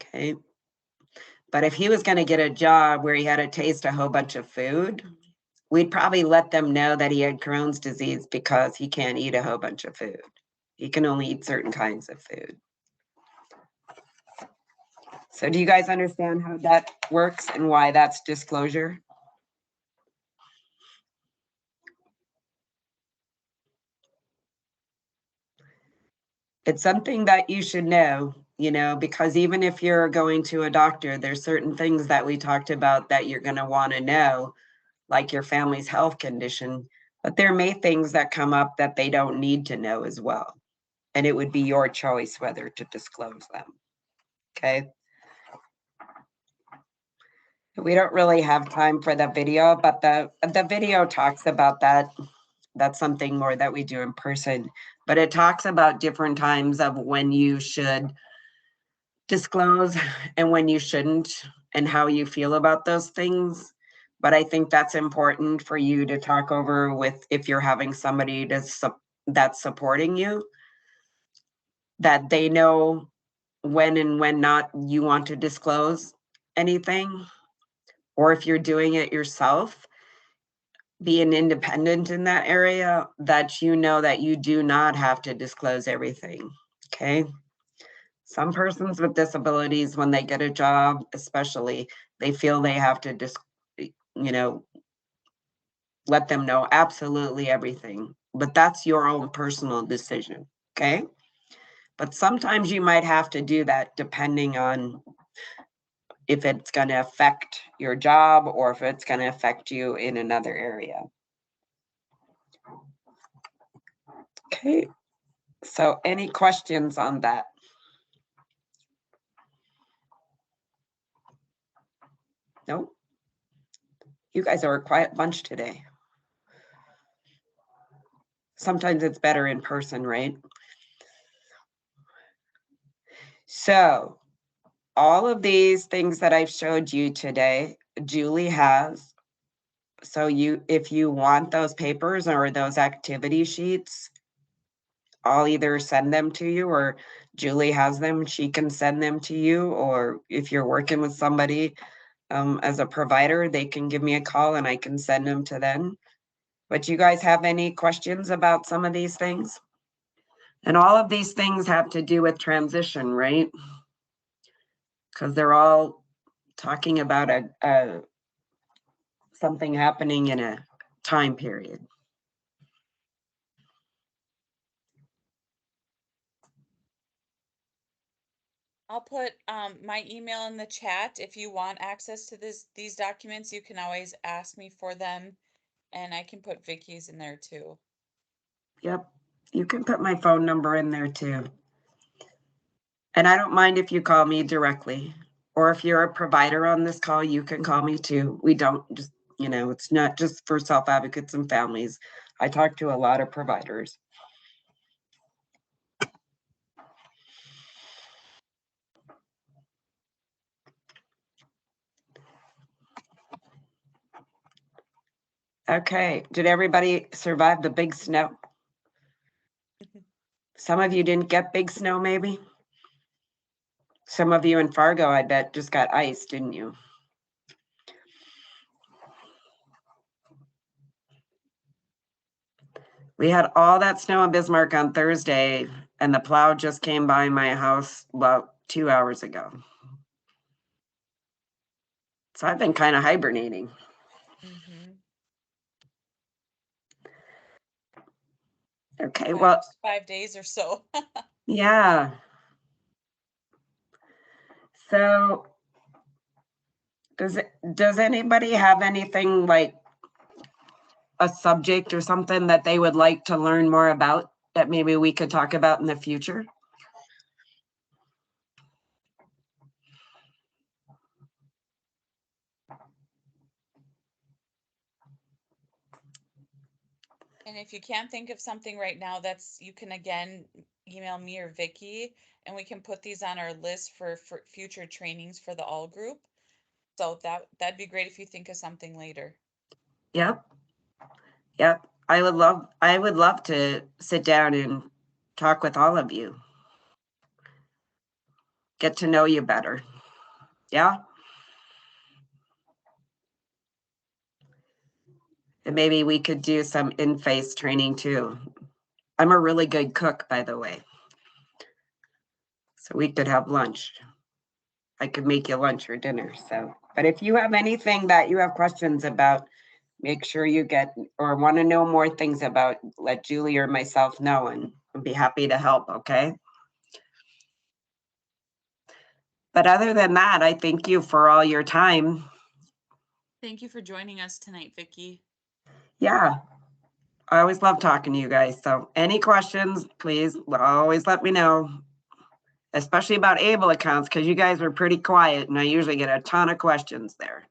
Okay. But if he was going to get a job where he had to taste a whole bunch of food, we'd probably let them know that he had Crohn's disease because he can't eat a whole bunch of food. He can only eat certain kinds of food. So do you guys understand how that works and why that's disclosure? It's something that you should know, you know, because even if you're going to a doctor, there's certain things that we talked about that you're going to want to know, like your family's health condition, but there may things that come up that they don't need to know as well. And it would be your choice whether to disclose them. Okay. We don't really have time for the video, but the video talks about that. That's something more that we do in person, but it talks about different times of when you should disclose and when you shouldn't and how you feel about those things. But I think that's important for you to talk over with if you're having somebody that's supporting you, that they know when and when not you want to disclose anything, or if you're doing it yourself, being independent in that area, that you know that you do not have to disclose everything. Okay. Some persons with disabilities, when they get a job, especially, they feel they have to let them know absolutely everything. But that's your own personal decision. Okay. But sometimes you might have to do that depending on if it's going to affect your job or if it's going to affect you in another area. Okay. So any questions on that? No? You guys are a quiet bunch today. Sometimes it's better in person, right? So all of these things that I've showed you today, Julie has. So if you want those papers or those activity sheets, I'll either send them to you or Julie has them. She can send them to you, or if you're working with somebody as a provider, they can give me a call and I can send them to them. But you guys have any questions about some of these things? And all of these things have to do with transition, right? Because they're all talking about something happening in a time period. I'll put my email in the chat. If you want access to these documents, you can always ask me for them, and I can put Vicky's in there too. Yep, you can put my phone number in there too. And I don't mind if you call me directly, or if you're a provider on this call, you can call me too. We don't just, it's not just for self-advocates and families. I talk to a lot of providers. Okay, did everybody survive the big snow? Some of you didn't get big snow, maybe? Some of you in Fargo, I bet, just got ice, didn't you? We had all that snow in Bismarck on Thursday, and the plow just came by my house about 2 hours ago. So I've been kind of hibernating. Okay, well, 5 days or so. yeah. So does anybody have anything like a subject or something that they would like to learn more about that maybe we could talk about in the future? And if you can't think of something right now, you can again email me or Vicky, and we can put these on our list for future trainings for the all group. So that'd be great if you think of something later. Yep. Yep. I would love to sit down and talk with all of you. Get to know you better. Yeah. And maybe we could do some in-face training too. I'm a really good cook, by the way. So we could have lunch. I could make you lunch or dinner. So, but if you have anything that you have questions about, make sure you get or want to know more things about, let Julie or myself know, and I'd be happy to help. Okay. But other than that, I thank you for all your time. Thank you for joining us tonight, Vicky. Yeah. I always love talking to you guys. So any questions, please always let me know, especially about Able accounts, because you guys were pretty quiet and I usually get a ton of questions there.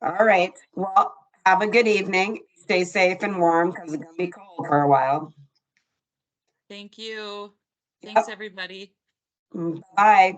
All right. Well, have a good evening. Stay safe and warm because it's going to be cold for a while. Thank you. Thanks, Yep. everybody. Bye.